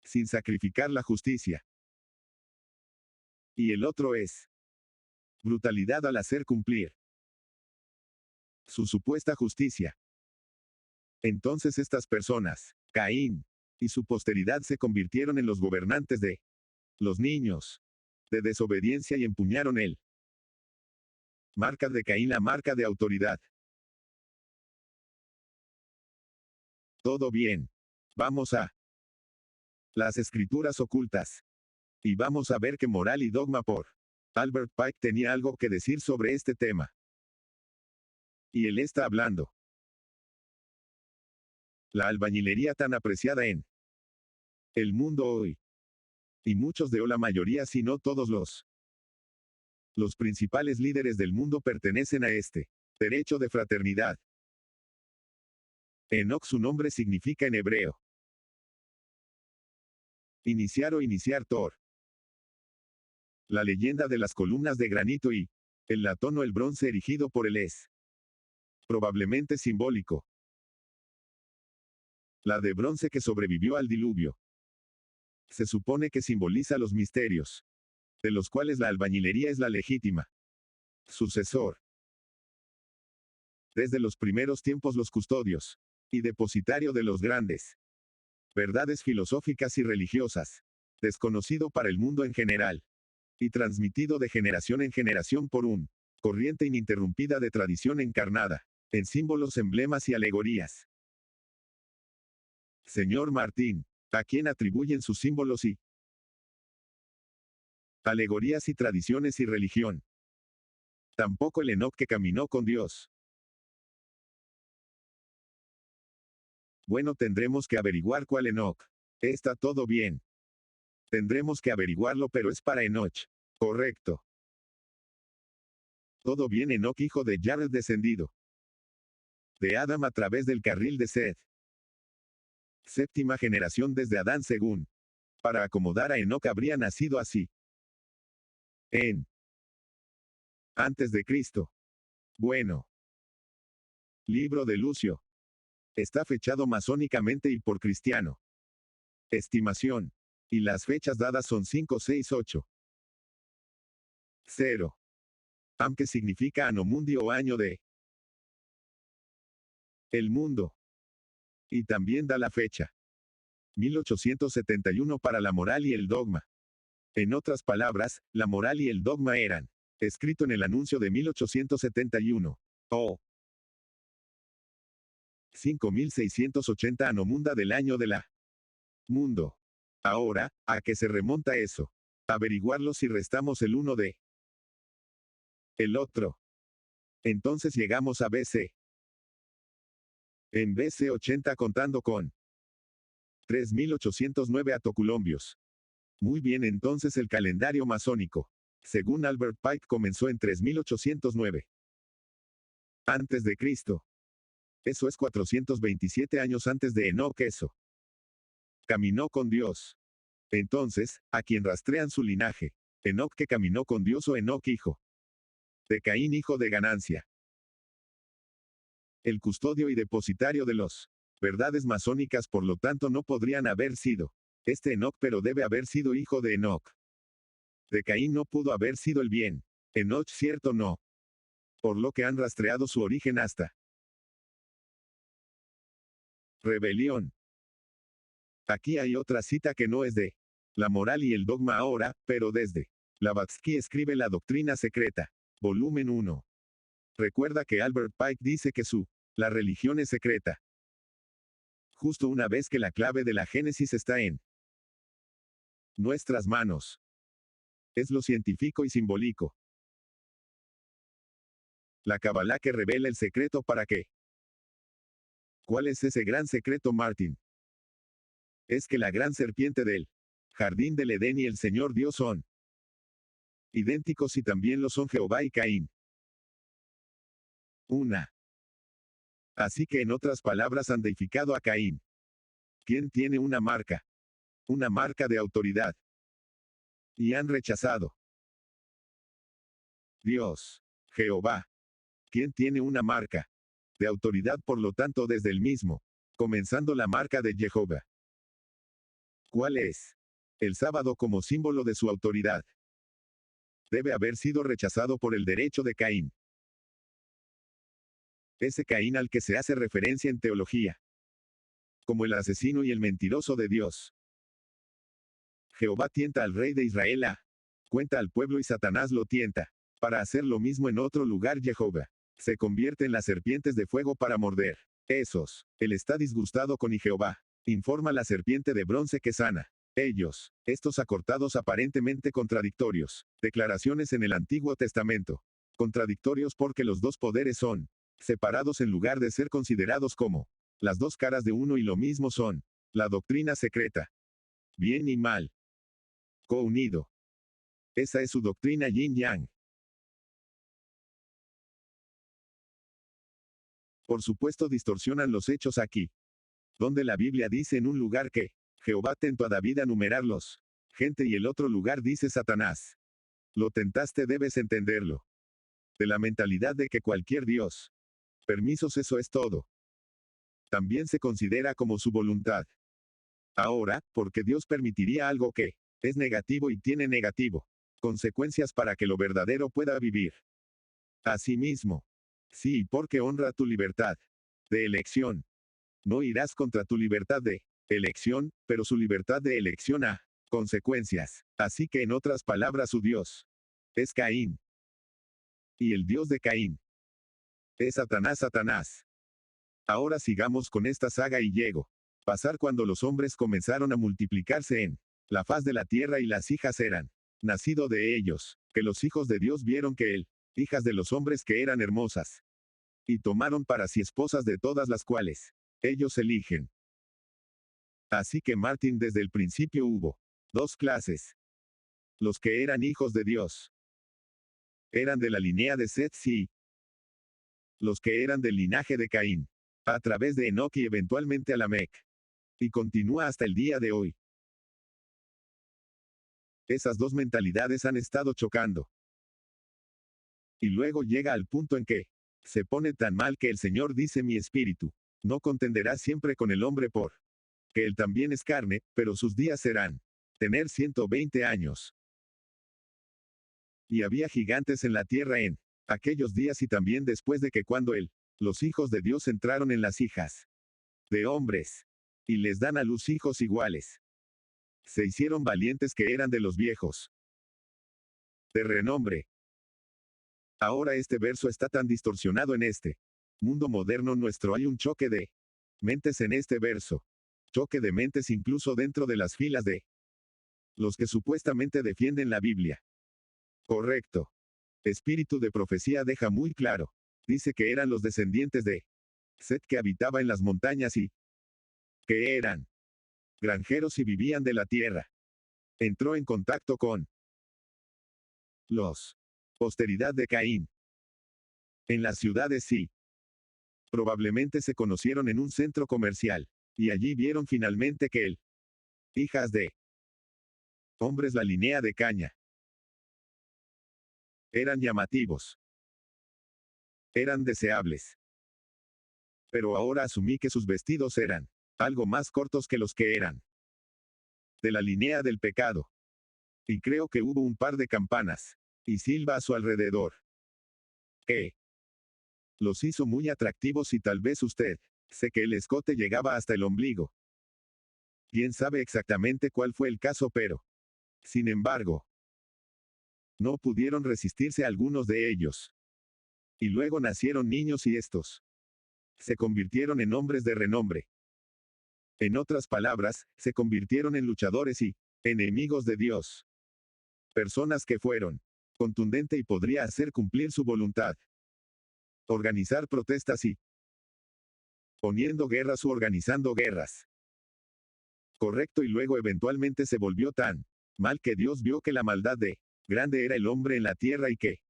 sin sacrificar la justicia. Y el otro es brutalidad al hacer cumplir su supuesta justicia. Entonces estas personas, Caín y su posteridad, se convirtieron en los gobernantes de los niños de desobediencia y empuñaron el marca de Caín, la marca de autoridad. Todo bien. Vamos a las escrituras ocultas. Y vamos a ver que Moral y Dogma por Albert Pike tenía algo que decir sobre este tema. Y él está hablando la albañilería tan apreciada en el mundo hoy. Y muchos o la mayoría, si no todos los principales líderes del mundo pertenecen a este derecho de fraternidad. Enoc, su nombre significa en hebreo iniciar o iniciar Tor. La leyenda de las columnas de granito y el latón o el bronce erigido por él es probablemente simbólico. La de bronce que sobrevivió al diluvio se supone que simboliza los misterios, de los cuales la albañilería es la legítima sucesor. Desde los primeros tiempos los custodios y depositario de los grandes verdades filosóficas y religiosas, desconocido para el mundo en general, y transmitido de generación en generación por un corriente ininterrumpida de tradición encarnada en símbolos, emblemas y alegorías. Señor Martín, ¿a quién atribuyen sus símbolos y alegorías y tradiciones y religión? Tampoco el Enoc que caminó con Dios. Bueno, tendremos que averiguar cuál Enoc. Está todo bien. Tendremos que averiguarlo, pero es para Enoch. Correcto. Todo bien. Enoc, hijo de Jared, descendido de Adam a través del carril de Seth. Séptima generación desde Adán, según. Para acomodar a Enoc habría nacido así. En antes de Cristo. Bueno. Libro de Lucio. Está fechado masónicamente y por cristiano. Estimación. Y las fechas dadas son 5, 6, 8. 0. Am, que significa Anno Mundi o año de el mundo. Y también da la fecha. 1871 para la moral y el dogma. En otras palabras, la moral y el dogma eran escrito en el anuncio de 1871. O 5680 Anno Munda del año de la mundo. Ahora, ¿a qué se remonta eso? Averiguarlo si restamos el uno de el otro. Entonces llegamos a BC. En BC 80 contando con 3809 atoculombios. Muy bien, entonces el calendario masónico, según Albert Pike, comenzó en 3809 antes de Cristo. Eso es 427 años antes de Enoc. Eso. Caminó con Dios. Entonces, ¿a quién rastrean su linaje? Enoc, que caminó con Dios, o Enoc, hijo de Caín, hijo de ganancia. El custodio y depositario de los verdades masónicas, por lo tanto, no podrían haber sido este Enoc, pero debe haber sido hijo de Enoc. De Caín no pudo haber sido el bien. Enoch, cierto, no. Por lo que han rastreado su origen hasta rebelión. Aquí hay otra cita que no es de la moral y el dogma ahora, pero desde Blavatsky escribe La doctrina secreta, volumen 1. Recuerda que Albert Pike dice que la religión es secreta. Justo una vez que la clave de la Génesis está en nuestras manos. Es lo científico y simbólico. La Kabbalah que revela el secreto para qué. ¿Cuál es ese gran secreto, Martin? Es que la gran serpiente del jardín del Edén y el Señor Dios son idénticos, y también lo son Jehová y Caín. Una. Así que, en otras palabras, han deificado a Caín. ¿Quién tiene una marca? Una marca de autoridad. Y han rechazado. Dios. Jehová. ¿Quién tiene una marca de autoridad, por lo tanto, desde el mismo, comenzando la marca de Jehová? ¿Cuál es? El sábado como símbolo de su autoridad. Debe haber sido rechazado por el derecho de Caín. Ese Caín al que se hace referencia en teología como el asesino y el mentiroso de Dios. Jehová tienta al rey de Israel cuenta al pueblo, y Satanás lo tienta para hacer lo mismo en otro lugar. Jehová se convierte en las serpientes de fuego para morder esos. Él está disgustado con, y Jehová informa la serpiente de bronce que sana ellos. Estos acortados, aparentemente contradictorios declaraciones en el Antiguo Testamento. Contradictorios porque los dos poderes son separados en lugar de ser considerados como las dos caras de uno y lo mismo. Son la doctrina secreta. Bien y mal. Co-unido. Esa es su doctrina yin-yang. Por supuesto, distorsionan los hechos aquí. Donde la Biblia dice en un lugar que Jehová tentó a David a numerarlos gente, y el otro lugar dice Satanás. Lo tentaste, debes entenderlo. De la mentalidad de que cualquier Dios. Permisos, eso es todo. También se considera como su voluntad. Ahora, ¿por qué Dios permitiría algo que es negativo y tiene negativo consecuencias para que lo verdadero pueda vivir? Asimismo. Sí, porque honra tu libertad de elección. No irás contra tu libertad de elección, pero su libertad de elección a consecuencias. Así que, en otras palabras, su Dios es Caín. Y el Dios de Caín es Satanás. Satanás. Ahora sigamos con esta saga y llego. Pasar cuando los hombres comenzaron a multiplicarse en la faz de la tierra, y las hijas eran nacido de ellos, que los hijos de Dios vieron que él, hijas de los hombres que eran hermosas, y tomaron para sí esposas, de todas las cuales ellos eligen. Así que, Martin, desde el principio hubo dos clases. Los que eran hijos de Dios eran de la línea de Set, sí. Los que eran del linaje de Caín, a través de Enoc y eventualmente a Lamec. Y continúa hasta el día de hoy. Esas dos mentalidades han estado chocando. Y luego llega al punto en que Se pone tan mal que el Señor dice: mi espíritu no contenderá siempre con el hombre por que él también es carne, pero sus días serán tener 120 años. Y había gigantes en la tierra en aquellos días y también después de que cuando los hijos de Dios entraron en las hijas de hombres, y les dan a luz hijos iguales. Se hicieron valientes que eran de los viejos de renombre. Ahora este verso está tan distorsionado en este mundo moderno nuestro. Hay un choque de mentes en este verso. Choque de mentes incluso dentro de las filas de los que supuestamente defienden la Biblia. Correcto. Espíritu de profecía deja muy claro. Dice que eran los descendientes de Set que habitaba en las montañas y que eran granjeros y vivían de la tierra. Entró en contacto con los posteridad de Caín. En las ciudades sí. Probablemente se conocieron en un centro comercial. Y allí vieron finalmente que hijas de hombres la línea de caña. Eran llamativos. Eran deseables. Pero ahora asumí que sus vestidos eran algo más cortos que los que eran de la línea del pecado. Y creo que hubo un par de campanas y silba a su alrededor que los hizo muy atractivos y tal vez usted sé que el escote llegaba hasta el ombligo. Quién sabe exactamente cuál fue el caso, pero sin embargo no pudieron resistirse algunos de ellos. Y luego nacieron niños y estos se convirtieron en hombres de renombre. En otras palabras, se convirtieron en luchadores y enemigos de Dios. Personas que fueron contundente y podría hacer cumplir su voluntad. Organizar protestas y poniendo guerras u organizando guerras. Correcto, y luego eventualmente se volvió tan mal que Dios vio que la maldad de grande era el hombre en la tierra y que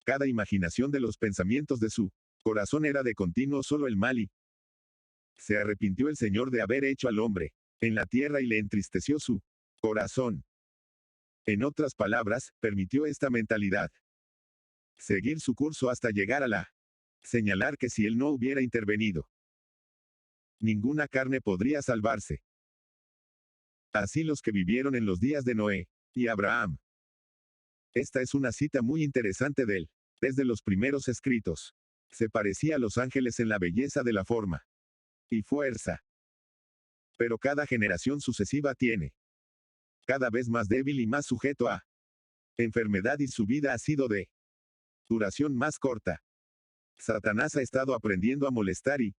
cada imaginación de los pensamientos de su corazón era de continuo solo el mal y se arrepintió el Señor de haber hecho al hombre en la tierra y le entristeció su corazón. En otras palabras, permitió esta mentalidad seguir su curso hasta llegar a la señalar que si él no hubiera intervenido, ninguna carne podría salvarse. Así los que vivieron en los días de Noé y Abraham. Esta es una cita muy interesante de él. Desde los primeros escritos. Se parecía a los ángeles en la belleza de la forma y fuerza. Pero cada generación sucesiva tiene cada vez más débil y más sujeto a enfermedad y su vida ha sido de duración más corta. Satanás ha estado aprendiendo a molestar y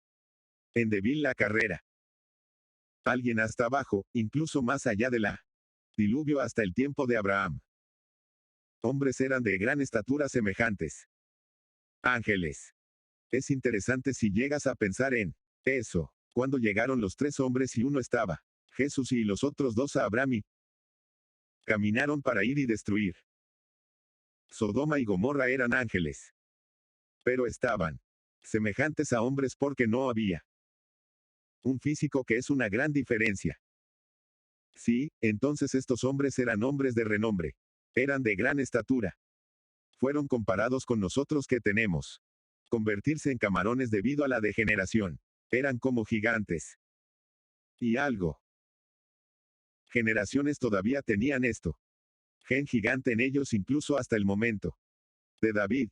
en débil la carrera. Alguien hasta abajo, incluso más allá de la diluvio hasta el tiempo de Abraham. Hombres eran de gran estatura semejantes. Ángeles. Es interesante si llegas a pensar en eso. Cuando llegaron los 3 hombres y uno estaba Jesús y los otros 2 a Abraham y caminaron para ir y destruir. Sodoma y Gomorra eran ángeles. Pero estaban semejantes a hombres porque no había un físico, que es una gran diferencia. Sí, entonces estos hombres eran hombres de renombre. Eran de gran estatura. Fueron comparados con nosotros que tenemos convertirse en camarones debido a la degeneración. Eran como gigantes. Y algo. Generaciones todavía tenían esto. Gen gigante en ellos incluso hasta el momento de David.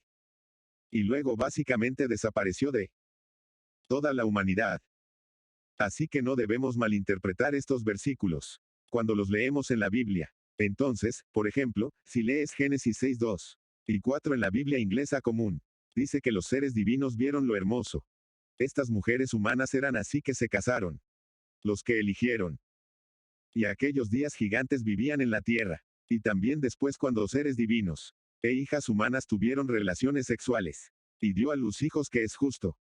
Y luego básicamente desapareció de toda la humanidad. Así que no debemos malinterpretar estos versículos cuando los leemos en la Biblia. Entonces, por ejemplo, si lees Génesis 6:2 y 4 en la Biblia inglesa común, dice que los seres divinos vieron lo hermoso. Estas mujeres humanas eran así que se casaron. Los que eligieron. Y aquellos días gigantes vivían en la tierra. Y también después cuando seres divinos e hijas humanas tuvieron relaciones sexuales. Y dio a luz hijos, que es justo.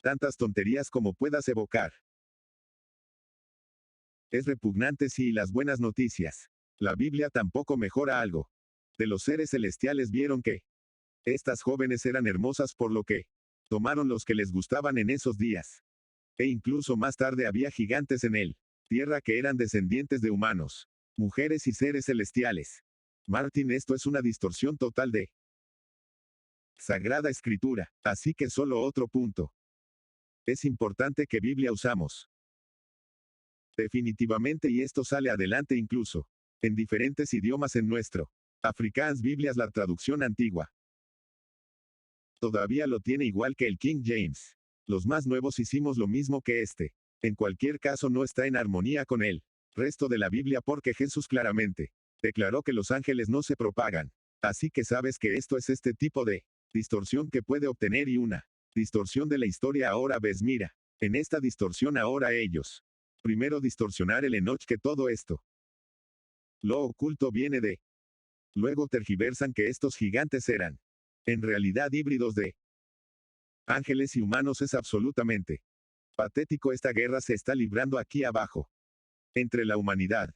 Tantas tonterías como puedas evocar. Es repugnante, sí, y las buenas noticias. La Biblia tampoco mejora algo. De los seres celestiales vieron que estas jóvenes eran hermosas, por lo que tomaron los que les gustaban en esos días. E incluso más tarde había gigantes en él. Tierra que eran descendientes de humanos, mujeres y seres celestiales. Martin, esto es una distorsión total de Sagrada Escritura. Así que solo otro punto. Es importante que Biblia usamos. Definitivamente, y esto sale adelante incluso en diferentes idiomas en nuestro Afrikaans Biblias, la traducción antigua. Todavía lo tiene igual que el King James. Los más nuevos hicimos lo mismo que este. En cualquier caso, no está en armonía con el resto de la Biblia, porque Jesús claramente declaró que los ángeles no se propagan. Así que sabes que esto es este tipo de distorsión que puede obtener, y una distorsión de la historia. Ahora ves, mira, en esta distorsión ahora ellos primero distorsionar el Enoch, que todo esto lo oculto viene de. Luego tergiversan que estos gigantes eran en realidad híbridos de ángeles y humanos. Es absolutamente patético. Esta guerra se está librando aquí abajo entre la humanidad.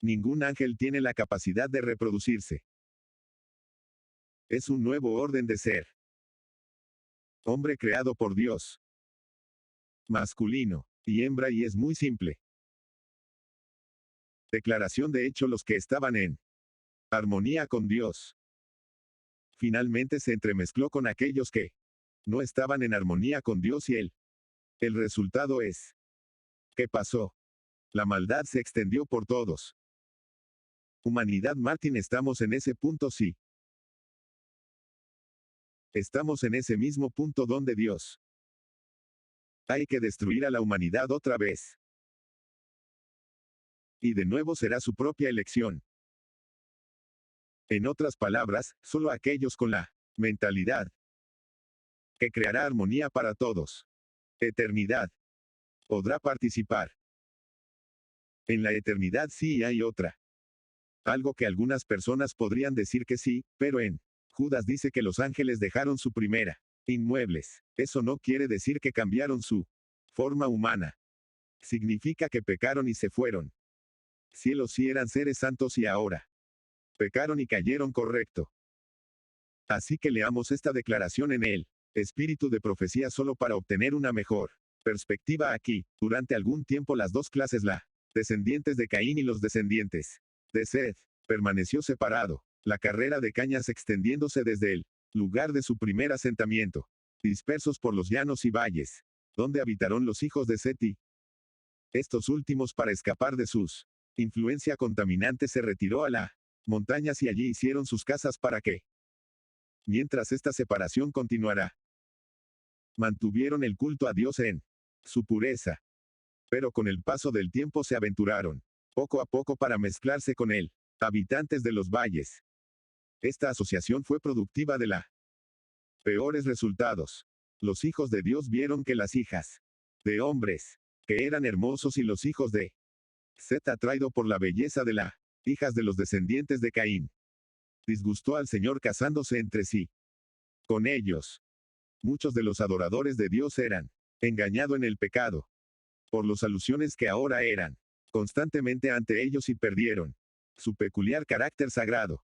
Ningún ángel tiene la capacidad de reproducirse. Es un nuevo orden de ser. Hombre creado por Dios. Masculino y hembra, y es muy simple. Declaración de hecho, los que estaban en armonía con Dios finalmente se entremezcló con aquellos que no estaban en armonía con Dios, y el resultado es, ¿qué pasó? La maldad se extendió por todos. Humanidad. Martín, estamos en ese punto, sí. Estamos en ese mismo punto donde Dios hay que destruir a la humanidad otra vez. Y de nuevo será su propia elección. En otras palabras, solo aquellos con la mentalidad que creará armonía para todos. Eternidad. Podrá participar. En la eternidad sí hay otra. Algo que algunas personas podrían decir que sí, pero en Judas dice que los ángeles dejaron su primera inmuebles. Eso no quiere decir que cambiaron su forma humana. Significa que pecaron y se fueron. Cielos, sí eran seres santos y ahora pecaron y cayeron, correcto. Así que leamos esta declaración en el espíritu de profecía solo para obtener una mejor perspectiva aquí. Durante algún tiempo las dos clases, la descendientes de Caín y los descendientes de Seth, permaneció separado. La carrera de cañas extendiéndose desde el lugar de su primer asentamiento, dispersos por los llanos y valles, donde habitaron los hijos de Seth, y estos últimos, para escapar de sus influencia contaminante, se retiró a las montañas y allí hicieron sus casas para que, mientras esta separación continuará, mantuvieron el culto a Dios en su pureza. Pero con el paso del tiempo se aventuraron poco a poco para mezclarse con él, habitantes de los valles. Esta asociación fue productiva de la peores resultados. Los hijos de Dios vieron que las hijas de hombres, que eran hermosos, y los hijos de Seth, atraído por la belleza de las hijas de los descendientes de Caín, disgustó al Señor casándose entre sí con ellos. Muchos de los adoradores de Dios eran engañados en el pecado por las alusiones que ahora eran constantemente ante ellos, y perdieron su peculiar carácter sagrado.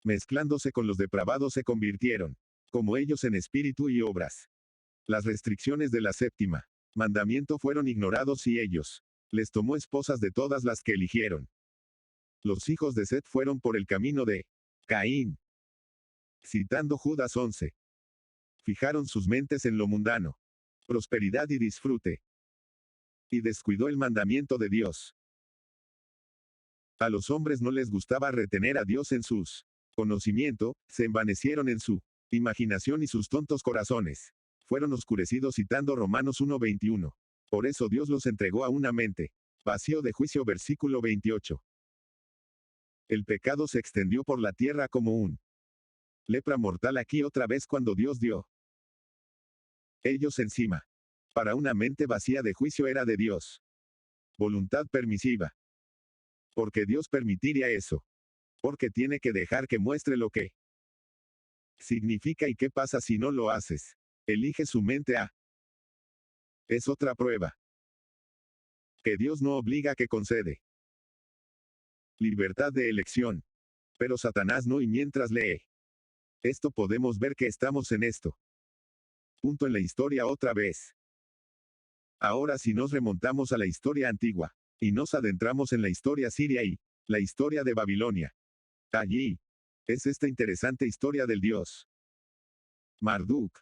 Mezclándose con los depravados, se convirtieron como ellos en espíritu y obras. Las restricciones de la séptima mandamiento fueron ignorados, y ellos les tomó esposas de todas las que eligieron. Los hijos de Seth fueron por el camino de Caín. Citando Judas 11. Fijaron sus mentes en lo mundano, prosperidad y disfrute, y descuidó el mandamiento de Dios. A los hombres no les gustaba retener a Dios en sus conocimiento, se envanecieron en su imaginación, y sus tontos corazones fueron oscurecidos, citando Romanos 1:21. Por eso Dios los entregó a una mente vacío de juicio. Versículo 28. El pecado se extendió por la tierra como un lepra mortal aquí otra vez cuando Dios dio ellos encima. Para una mente vacía de juicio era de Dios. Voluntad permisiva. ¿Por qué Dios permitiría eso? Porque tiene que dejar que muestre lo que significa. ¿Y qué pasa si no lo haces? Elige su mente a. Es otra prueba. Que Dios no obliga, que concede libertad de elección. Pero Satanás no, y mientras lee esto podemos ver que estamos en esto punto en la historia otra vez. Ahora, si nos remontamos a la historia antigua, y nos adentramos en la historia siria y la historia de Babilonia, allí Es esta interesante historia del dios Marduk.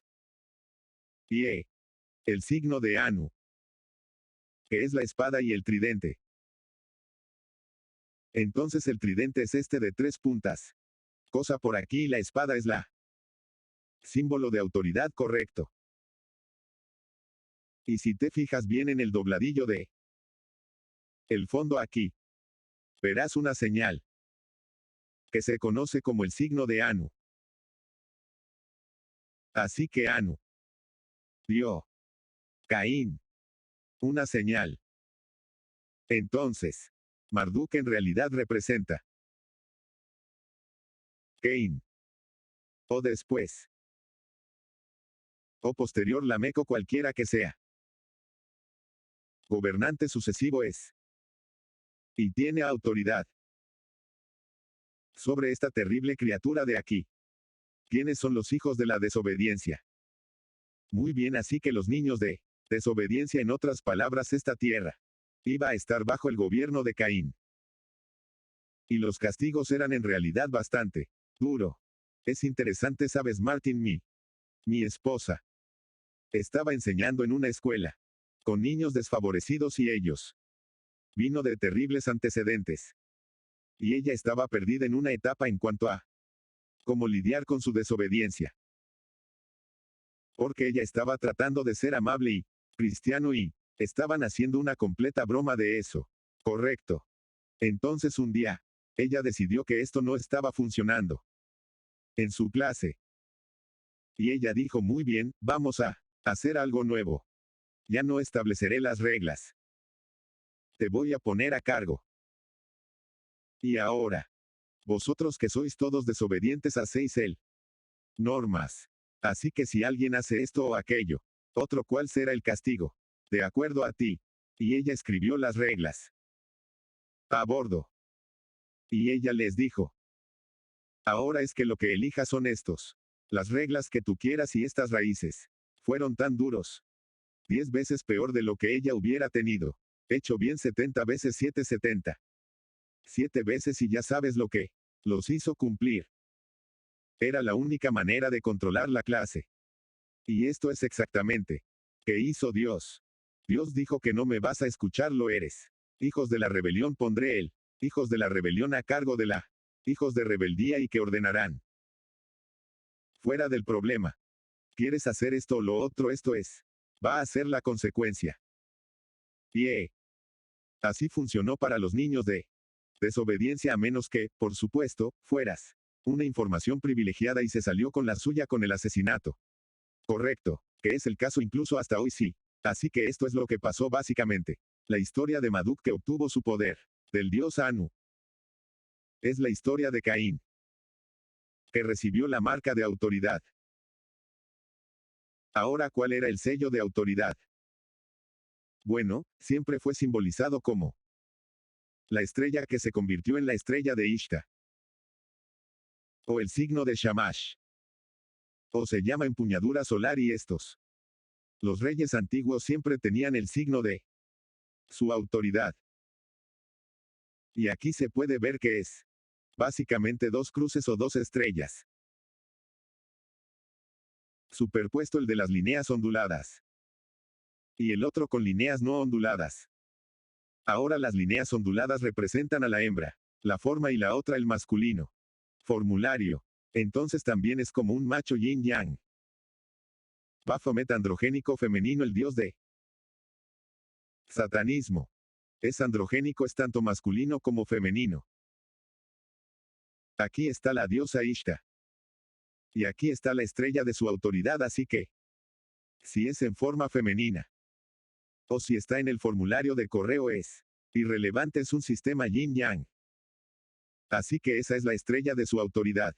Y el signo de Anu, que es la espada y el tridente. Entonces el tridente es este de 3 puntas. Cosa por aquí y la espada es la símbolo de autoridad, correcto. Y si te fijas bien en el dobladillo de el fondo aquí, verás una señal que se conoce como el signo de Anu. Así que Anu dio Caín una señal. Entonces, Marduk en realidad representa Caín. O después. O posterior Lamec o cualquiera que sea. Gobernante sucesivo es. Y tiene autoridad sobre esta terrible criatura de aquí. ¿Quiénes son los hijos de la desobediencia? Muy bien, así que los niños de desobediencia, en otras palabras, esta tierra iba a estar bajo el gobierno de Caín. Y los castigos eran en realidad bastante duro. Es interesante, ¿sabes? Martin, mi esposa, estaba enseñando en una escuela con niños desfavorecidos y ellos vino de terribles antecedentes. Y ella estaba perdida en una etapa en cuanto a cómo lidiar con su desobediencia. Porque ella estaba tratando de ser amable y cristiano y estaban haciendo una completa broma de eso. Correcto. Entonces un día, ella decidió que esto no estaba funcionando en su clase. Y ella dijo, muy bien, vamos a hacer algo nuevo. Ya no estableceré las reglas. Te voy a poner a cargo. Y ahora, vosotros que sois todos desobedientes hacéis el normas. Así que si alguien hace esto o aquello, otro cuál será el castigo. De acuerdo a ti. Y ella escribió las reglas a bordo. Y ella les dijo, ahora es que lo que elijas son estos. Las reglas que tú quieras y estas raíces. Fueron tan duros. 10 veces peor de lo que ella hubiera tenido. Hecho bien 70 veces 7 70. 7 veces y ya sabes lo que los hizo cumplir. Era la única manera de controlar la clase. Y esto es exactamente ¿qué hizo Dios? Dios dijo que no me vas a escuchar, lo eres. Hijos de la rebelión pondré él. Hijos de la rebelión a cargo de la hijos de rebeldía y que ordenarán. Fuera del problema. ¿Quieres hacer esto o lo otro? Esto es. Va a ser la consecuencia. Y así funcionó para los niños de desobediencia, a menos que, por supuesto, fueras una información privilegiada y se salió con la suya con el asesinato. Correcto, que es el caso incluso hasta hoy, sí. Así que esto es lo que pasó básicamente. La historia de Marduk, que obtuvo su poder del dios Anu. Es la historia de Caín, que recibió la marca de autoridad. Ahora, ¿cuál era el sello de autoridad? Bueno, siempre fue simbolizado como la estrella que se convirtió en la estrella de Ishtar. O el signo de Shamash. O se llama empuñadura solar, y estos. Los reyes antiguos siempre tenían el signo de su autoridad. Y aquí se puede ver que es básicamente 2 cruces o 2 estrellas. Superpuesto el de las líneas onduladas. Y el otro con líneas no onduladas. Ahora las líneas onduladas representan a la hembra, la forma, y la otra el masculino. Formulario. Entonces también es como un macho yin yang. Baphomet androgénico femenino, el dios de satanismo. Es androgénico, es tanto masculino como femenino. Aquí está la diosa Ishtar. Y aquí está la estrella de su autoridad, así que, si es en forma femenina, o si está en el formulario de correo, es irrelevante, es un sistema yin-yang. Así que esa es la estrella de su autoridad.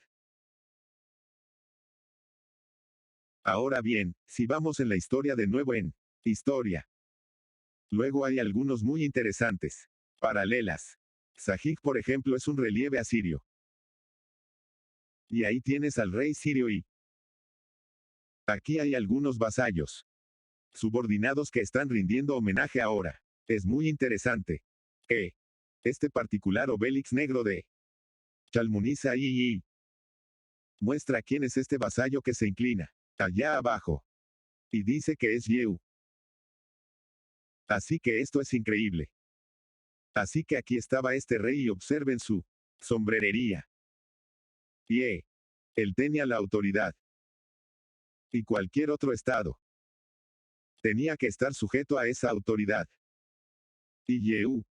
Ahora bien, si vamos en la historia de nuevo en historia. Luego hay algunos muy interesantes. Paralelas. Sahig, por ejemplo, es un relieve asirio. Y ahí tienes al rey sirio y aquí hay algunos vasallos subordinados que están rindiendo homenaje ahora. Es muy interesante que este particular Obélix negro de Chalmunisa y Muestra quién es este vasallo que se inclina. Allá abajo. Y dice que es Yehu. Así que esto es increíble. Así que aquí estaba este rey y observen su sombrerería. Él tenía la autoridad. Y cualquier otro estado tenía que estar sujeto a esa autoridad. Y Yehu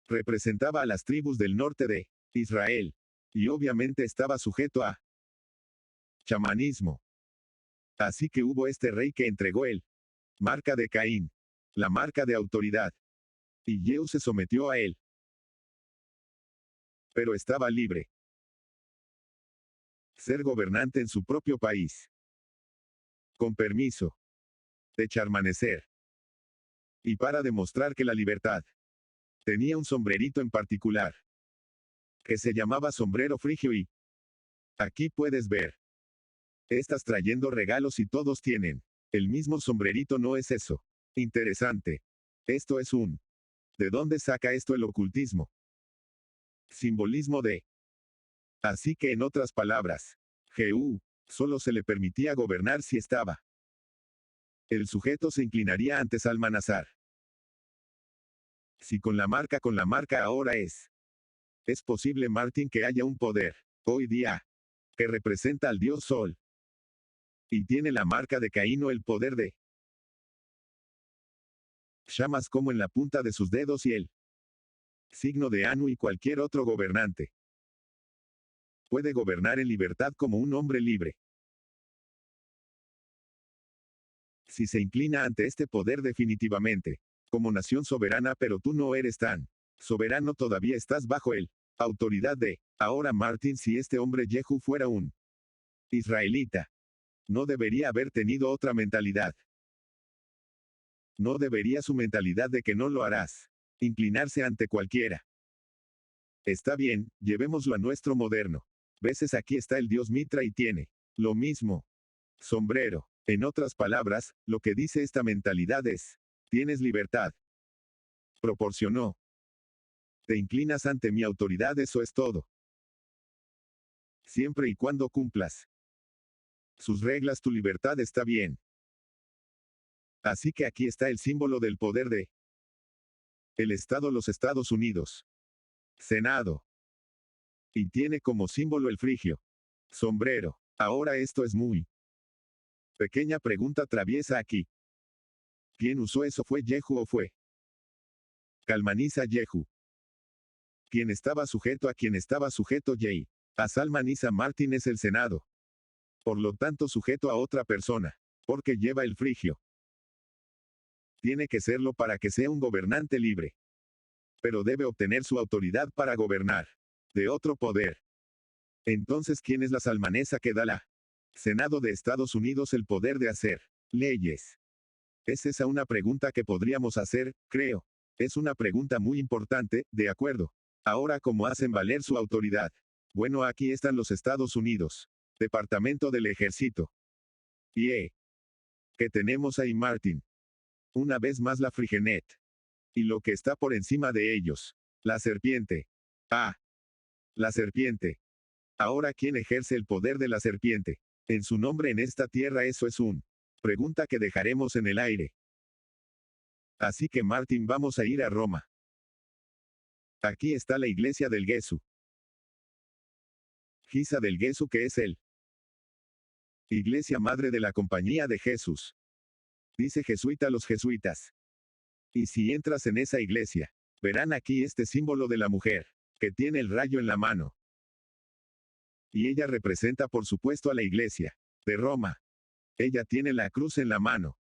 representaba a las tribus del norte de Israel. Y obviamente estaba sujeto a chamanismo. Así que hubo este rey que entregó el marca de Caín, la marca de autoridad. Y Yehu se sometió a él. Pero estaba libre. Ser gobernante en su propio país. Con permiso de charmanecer. Y para demostrar que la libertad tenía un sombrerito en particular, que se llamaba sombrero frigio y aquí puedes ver. Estás trayendo regalos y todos tienen el mismo sombrerito, ¿no es eso? Interesante. Esto es un... ¿De dónde saca esto el ocultismo? Simbolismo de... Así que en otras palabras, Jehú solo se le permitía gobernar si estaba. El sujeto se inclinaría ante Salmanasar. Si con la marca ahora es. Es posible, Martín, que haya un poder, hoy día, que representa al dios Sol. Y tiene la marca de Caín o el poder de llamas como en la punta de sus dedos y el signo de Anu, y cualquier otro gobernante puede gobernar en libertad como un hombre libre. Si se inclina ante este poder definitivamente, como nación soberana, pero tú no eres tan soberano, todavía estás bajo el autoridad de. Ahora, Martín, si este hombre Jehu fuera un israelita, no debería haber tenido otra mentalidad. No debería su mentalidad de que no lo harás. Inclinarse ante cualquiera. Está bien, llevémoslo a nuestro moderno. Veces aquí está el dios Mitra y tiene lo mismo. Sombrero. En otras palabras, lo que dice esta mentalidad es, tienes libertad. Proporcionó. Te inclinas ante mi autoridad, eso es todo. Siempre y cuando cumplas sus reglas, tu libertad está bien. Así que aquí está el símbolo del poder de el Estado, los Estados Unidos. Senado. Y tiene como símbolo el frigio. Sombrero. Ahora esto es muy pequeña pregunta traviesa aquí. ¿Quién usó eso? ¿Fue Jehu o fue Calmanisa Jehu? ¿Quién estaba sujeto a quien estaba sujeto Jay? A Salmanisa Martín es el Senado. Por lo tanto sujeto a otra persona. Porque lleva el frigio. Tiene que serlo para que sea un gobernante libre. Pero debe obtener su autoridad para gobernar. De otro poder. Entonces, ¿quién es la salmanesa que da la Senado de Estados Unidos el poder de hacer leyes? ¿Es esa una pregunta que podríamos hacer? Creo. Es una pregunta muy importante, de acuerdo. Ahora, ¿cómo hacen valer su autoridad? Bueno, aquí están los Estados Unidos. Departamento del Ejército. Y ¿qué tenemos ahí, Martín? Una vez más la Frigenet. Y lo que está por encima de ellos. La serpiente. Ah. La serpiente. Ahora, ¿quién ejerce el poder de la serpiente? En su nombre en esta tierra, eso es un pregunta que dejaremos en el aire. Así que Martín, vamos a ir a Roma. Aquí está la iglesia del Gesù. Giza del Gesù, que es el iglesia madre de la Compañía de Jesús. Dice jesuita a los jesuitas. Y si entras en esa iglesia, verán aquí este símbolo de la mujer, que tiene el rayo en la mano. Y ella representa por supuesto a la iglesia de Roma. Ella tiene la cruz en la mano.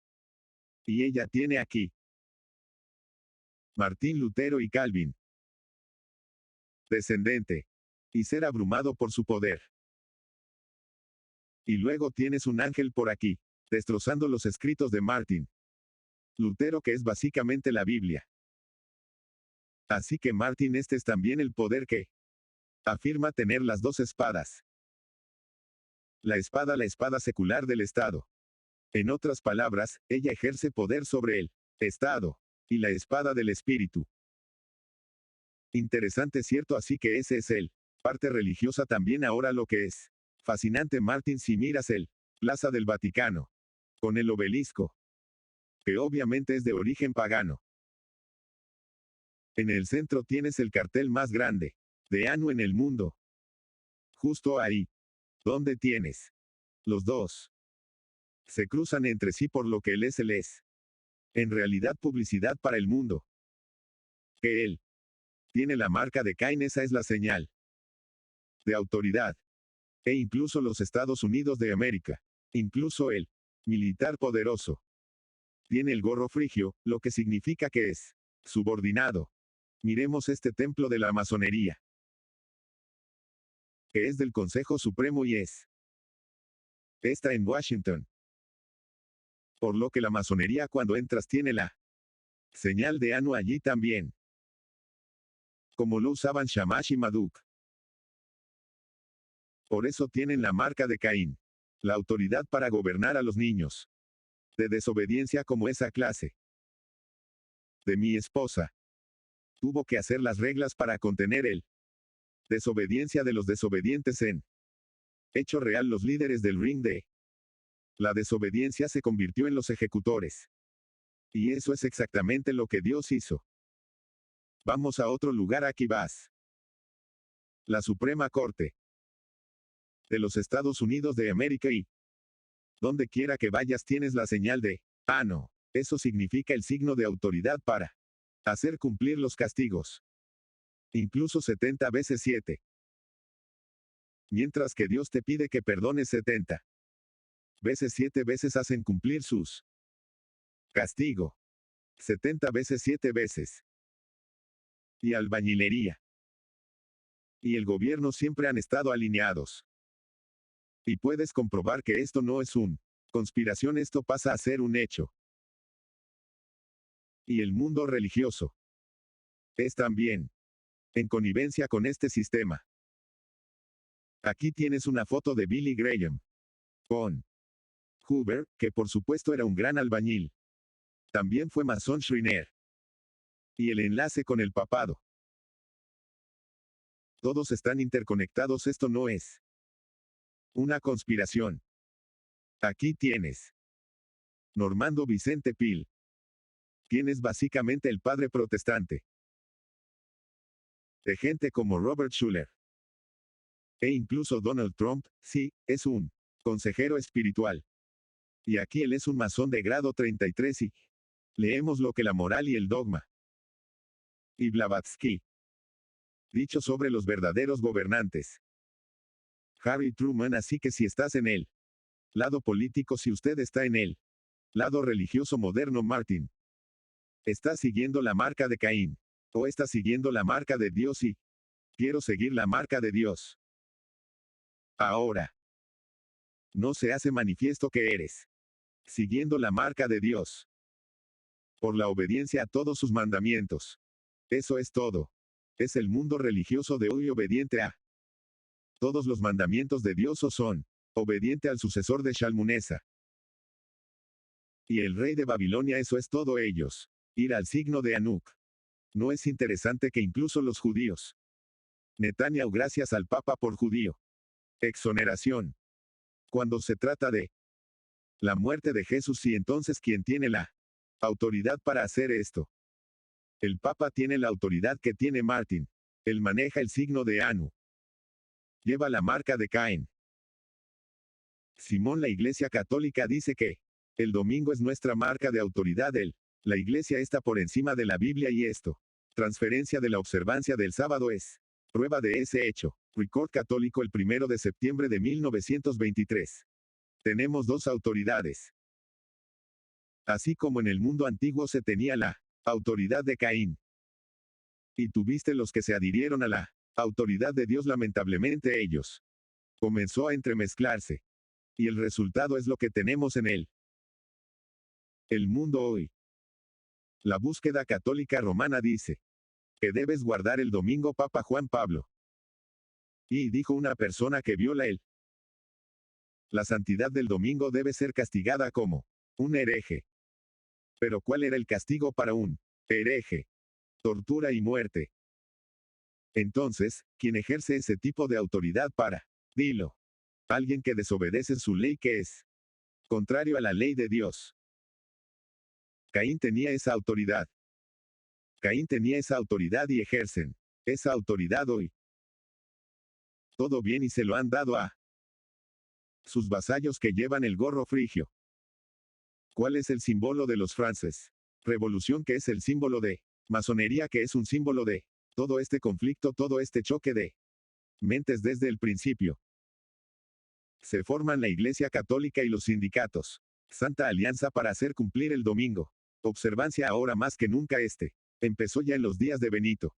Y ella tiene aquí Martín Lutero y Calvin. Descendente. Y ser abrumado por su poder. Y luego tienes un ángel por aquí, destrozando los escritos de Martín Lutero, que es básicamente la Biblia. Así que Martín, este es también el poder que afirma tener las dos espadas. La espada secular del Estado. En otras palabras, ella ejerce poder sobre el Estado. Y la espada del Espíritu. Interesante, ¿cierto? Así que ese es el parte religiosa también ahora lo que es Fascinante Martín si miras el Plaza del Vaticano. Con el obelisco. Que obviamente es de origen pagano. En el centro tienes el cartel más grande de Anu en el mundo. Justo ahí. Donde tienes. Los dos. Se cruzan entre sí por lo que él es. En realidad publicidad para el mundo. Que él tiene la marca de Cain, esa es la señal de autoridad. E incluso los Estados Unidos de América. Incluso el militar poderoso. Tiene el gorro frigio, lo que significa que es subordinado. Miremos este templo de la masonería. Que es del Consejo Supremo y está en Washington. Por lo que la masonería cuando entras tiene la señal de Anu allí también. Como lo usaban Shamash y Marduk. Por eso tienen la marca de Caín. La autoridad para gobernar a los niños. De desobediencia como esa clase. De mi esposa. Tuvo que hacer las reglas para contener el desobediencia de los desobedientes en hecho real. Los líderes del ring de la desobediencia se convirtió en los ejecutores. Y eso es exactamente lo que Dios hizo. Vamos a otro lugar, aquí vas. La Suprema Corte de los Estados Unidos de América y donde quiera que vayas tienes la señal de Anu. Eso significa el signo de autoridad para hacer cumplir los castigos. Incluso 70 veces 7. Mientras que Dios te pide que perdones 70 veces 7 veces hacen cumplir sus castigo. 70 veces 7 veces. Y albañilería. Y el gobierno siempre han estado alineados. Y puedes comprobar que esto no es una conspiración, esto pasa a ser un hecho. Y el mundo religioso es también en connivencia con este sistema. Aquí tienes una foto de Billy Graham con Hoover, que por supuesto era un gran albañil. También fue masón Schreiner. Y el enlace con el papado. Todos están interconectados, esto no es una conspiración. Aquí tienes Normando Vicente Pil. Tienes básicamente el padre protestante. De gente como Robert Schuller. E incluso Donald Trump, sí, es un consejero espiritual. Y aquí él es un masón de grado 33 y leemos lo que la moral y el dogma. Y Blavatsky. Dicho sobre los verdaderos gobernantes. Harry Truman, así que si estás en el lado político, si usted está en el lado religioso moderno, Martin, está siguiendo la marca de Caín. O está siguiendo la marca de Dios y quiero seguir la marca de Dios. Ahora. No se hace manifiesto que eres siguiendo la marca de Dios. Por la obediencia a todos sus mandamientos. Eso es todo. Es el mundo religioso de hoy obediente a todos los mandamientos de Dios o son obediente al sucesor de Shalmunesa. Y el rey de Babilonia, eso es todo ellos. Ir al signo de Anuk. ¿No es interesante que incluso los judíos? Netanyahu, gracias al Papa por judío. Exoneración. Cuando se trata de la muerte de Jesús, y entonces ¿quién tiene la autoridad para hacer esto? El Papa tiene la autoridad que tiene Martín. Él maneja el signo de Anu. Lleva la marca de Caín. Simón, la Iglesia Católica dice que el domingo es nuestra marca de autoridad. La Iglesia está por encima de la Biblia y esto. Transferencia de la observancia del sábado es prueba de ese hecho. Record Católico el 1 de septiembre de 1923. Tenemos dos autoridades. Así como en el mundo antiguo se tenía la autoridad de Caín. Y tuviste los que se adhirieron a la autoridad de Dios, lamentablemente ellos comenzó a entremezclarse. Y el resultado es lo que tenemos en el mundo hoy. La búsqueda católica romana dice que debes guardar el domingo. Papa Juan Pablo. Y dijo una persona que viola la santidad del domingo debe ser castigada como un hereje. Pero ¿cuál era el castigo para un hereje? Tortura y muerte. Entonces, ¿quién ejerce ese tipo de autoridad para? Dilo. Alguien que desobedece su ley que es contrario a la ley de Dios. Caín tenía esa autoridad. Caín tenía esa autoridad y ejercen esa autoridad hoy. Todo bien y se lo han dado a sus vasallos que llevan el gorro frigio. ¿Cuál es el símbolo de los franceses? Revolución, que es el símbolo de masonería, que es un símbolo de todo este conflicto, todo este choque de mentes desde el principio. Se forman la Iglesia Católica y los sindicatos. Santa Alianza para hacer cumplir el domingo. Observancia ahora más que nunca empezó ya en los días de Benito.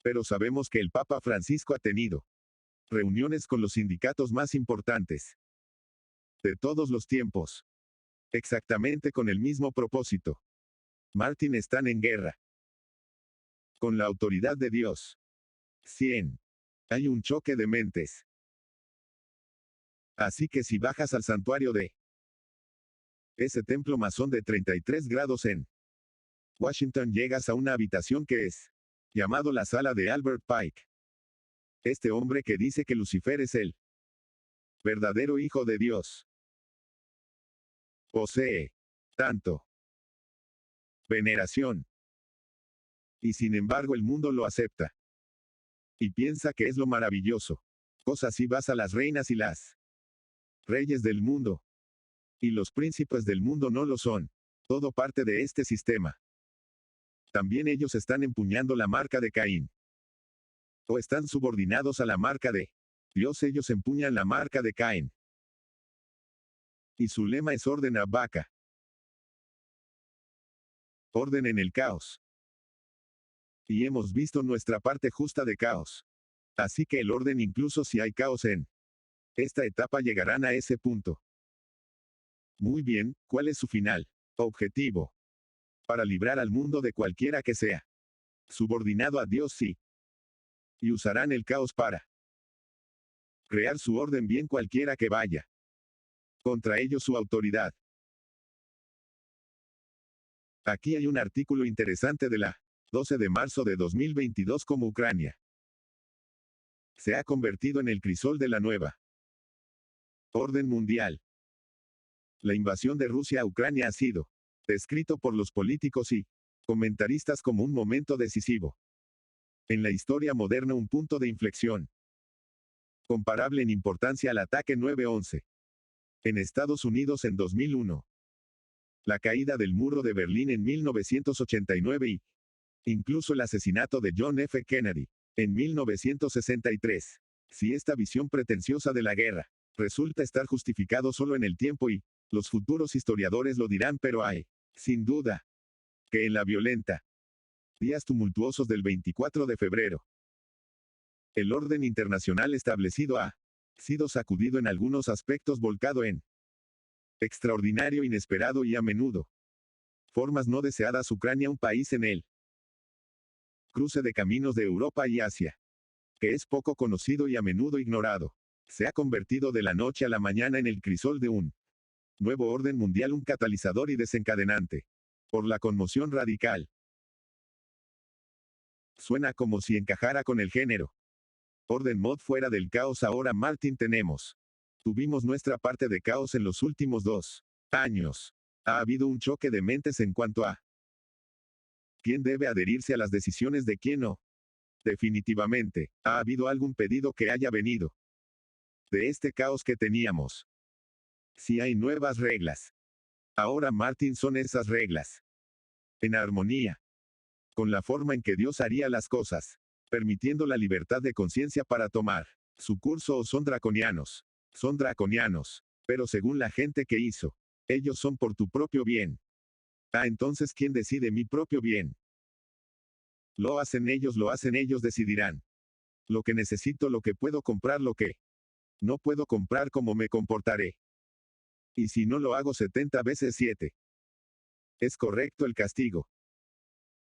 Pero sabemos que el Papa Francisco ha tenido reuniones con los sindicatos más importantes de todos los tiempos. Exactamente con el mismo propósito. Martín están en guerra con la autoridad de Dios. 100. Hay un choque de mentes. Así que si bajas al santuario de ese templo masón de 33 grados en Washington, llegas a una habitación que es llamado la sala de Albert Pike. Este hombre que dice que Lucifer es el verdadero Hijo de Dios. Posee tanto veneración. Y sin embargo el mundo lo acepta. Y piensa que es lo maravilloso. Cosa así vas a las reinas y las reyes del mundo. Y los príncipes del mundo no lo son. Todo parte de este sistema. También ellos están empuñando la marca de Caín. O están subordinados a la marca de Dios. Ellos empuñan la marca de Caín. Y su lema es orden a vaca. Orden en el caos. Y hemos visto nuestra parte justa de caos. Así que el orden, incluso si hay caos en esta etapa, llegarán a ese punto. Muy bien, ¿cuál es su final objetivo? Para librar al mundo de cualquiera que sea subordinado a Dios, sí. Y usarán el caos para crear su orden, bien cualquiera que vaya contra ellos su autoridad. Aquí hay un artículo interesante de la 12 de marzo de 2022, como Ucrania se ha convertido en el crisol de la nueva orden mundial. La invasión de Rusia a Ucrania ha sido descrito por los políticos y comentaristas como un momento decisivo en la historia moderna, un punto de inflexión comparable en importancia al ataque 9/11 en Estados Unidos en 2001, la caída del muro de Berlín en 1989 y incluso el asesinato de John F. Kennedy en 1963. Si esta visión pretenciosa de la guerra resulta estar justificado solo en el tiempo, y los futuros historiadores lo dirán, pero hay, sin duda, que en la violenta días tumultuosos del 24 de febrero, el orden internacional establecido ha sido sacudido en algunos aspectos, volcado en extraordinario, inesperado y a menudo formas no deseadas. Ucrania, un país en el cruce de caminos de Europa y Asia, que es poco conocido y a menudo ignorado, se ha convertido de la noche a la mañana en el crisol de un nuevo orden mundial, un catalizador y desencadenante por la conmoción radical. Suena como si encajara con el género orden mod fuera del caos. Ahora, Martín, tuvimos nuestra parte de caos en los últimos 2 años. Ha habido un choque de mentes en cuanto a quién debe adherirse a las decisiones de quién no. Definitivamente, ¿ha habido algún pedido que haya venido de este caos que teníamos? Si hay nuevas reglas. Ahora, Martín, son esas reglas en armonía con la forma en que Dios haría las cosas, permitiendo la libertad de conciencia para tomar su curso, o son draconianos? Son draconianos, pero según la gente que hizo, ellos son por tu propio bien. Ah, entonces, ¿quién decide mi propio bien? Lo hacen ellos decidirán lo que necesito, lo que puedo comprar, lo que no puedo comprar, cómo me comportaré. Y si no lo hago 70 veces 7. Es correcto el castigo.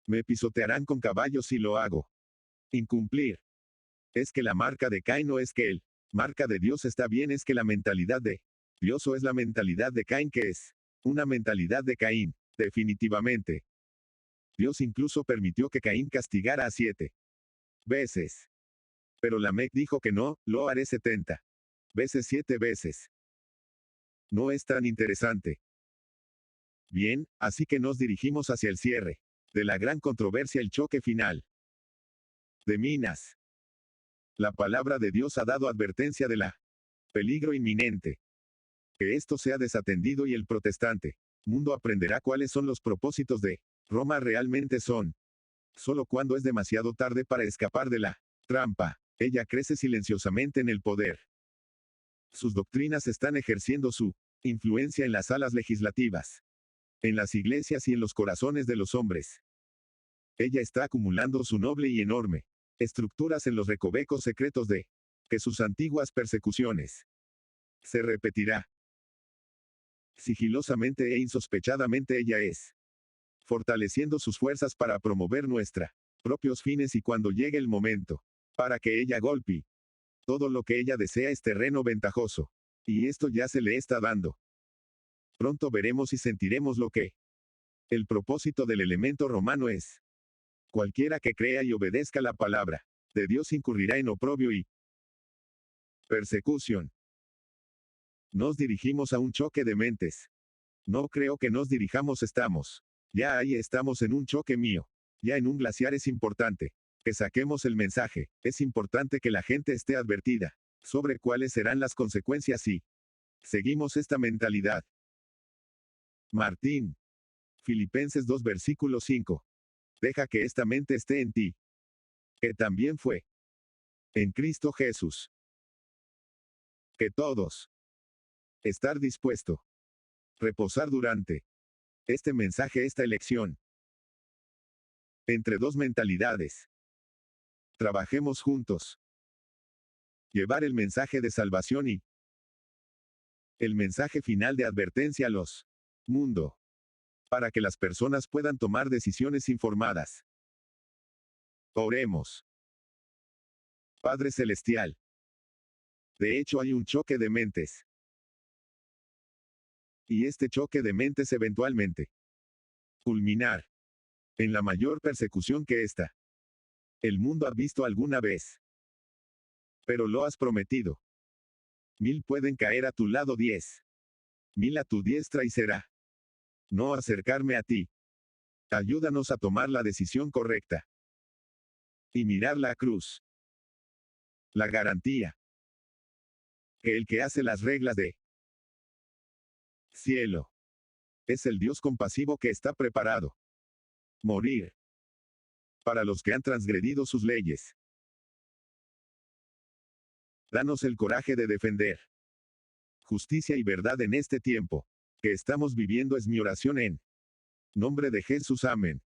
Me pisotearán con caballos si lo hago. Incumplir. Es que la marca de Caín, no es que el marca de Dios está bien, es que la mentalidad de Dios, o es la mentalidad de Caín, que es una mentalidad de Caín. Definitivamente. Dios incluso permitió que Caín castigara a 7 veces. Pero Lamec dijo que no, lo haré 70 veces 7 veces. No es tan interesante. Bien, así que nos dirigimos hacia el cierre de la gran controversia, el choque final de Minas. La palabra de Dios ha dado advertencia de la peligro inminente. Que esto sea desatendido y el protestante mundo aprenderá cuáles son los propósitos de Roma realmente son. Solo cuando es demasiado tarde para escapar de la trampa, ella crece silenciosamente en el poder. Sus doctrinas están ejerciendo su influencia en las salas legislativas, en las iglesias y en los corazones de los hombres. Ella está acumulando su noble y enorme estructuras en los recovecos secretos de que sus antiguas persecuciones se repetirá. Sigilosamente e insospechadamente ella es fortaleciendo sus fuerzas para promover nuestra propios fines, y cuando llegue el momento para que ella golpee todo lo que ella desea es terreno ventajoso. Y esto ya se le está dando. Pronto veremos y sentiremos lo que el propósito del elemento romano es. Cualquiera que crea y obedezca la palabra de Dios incurrirá en oprobio y persecución. Nos dirigimos a un choque de mentes. No creo que nos dirijamos, estamos. Ya ahí estamos en un choque mío. Ya en un glaciar. Es importante que saquemos el mensaje. Es importante que la gente esté advertida sobre cuáles serán las consecuencias si seguimos esta mentalidad. Martín. Filipenses 2 versículo 5. Deja que esta mente esté en ti, que también fue en Cristo Jesús. Que todos estar dispuesto reposar durante este mensaje, esta elección entre dos mentalidades. Trabajemos juntos. Llevar el mensaje de salvación y el mensaje final de advertencia a los mundo, para que las personas puedan tomar decisiones informadas. Oremos. Padre Celestial. De hecho, hay un choque de mentes. Y este choque de mentes eventualmente culminar en la mayor persecución que el mundo ha visto alguna vez. Pero lo has prometido. 1000 pueden caer a tu lado, 10.000 a tu diestra, y será no acercarme a ti. Ayúdanos a tomar la decisión correcta y mirar la cruz. La garantía que el que hace las reglas de cielo es el Dios compasivo que está preparado morir para los que han transgredido sus leyes. Danos el coraje de defender justicia y verdad en este tiempo que estamos viviendo. Es mi oración en nombre de Jesús. Amén.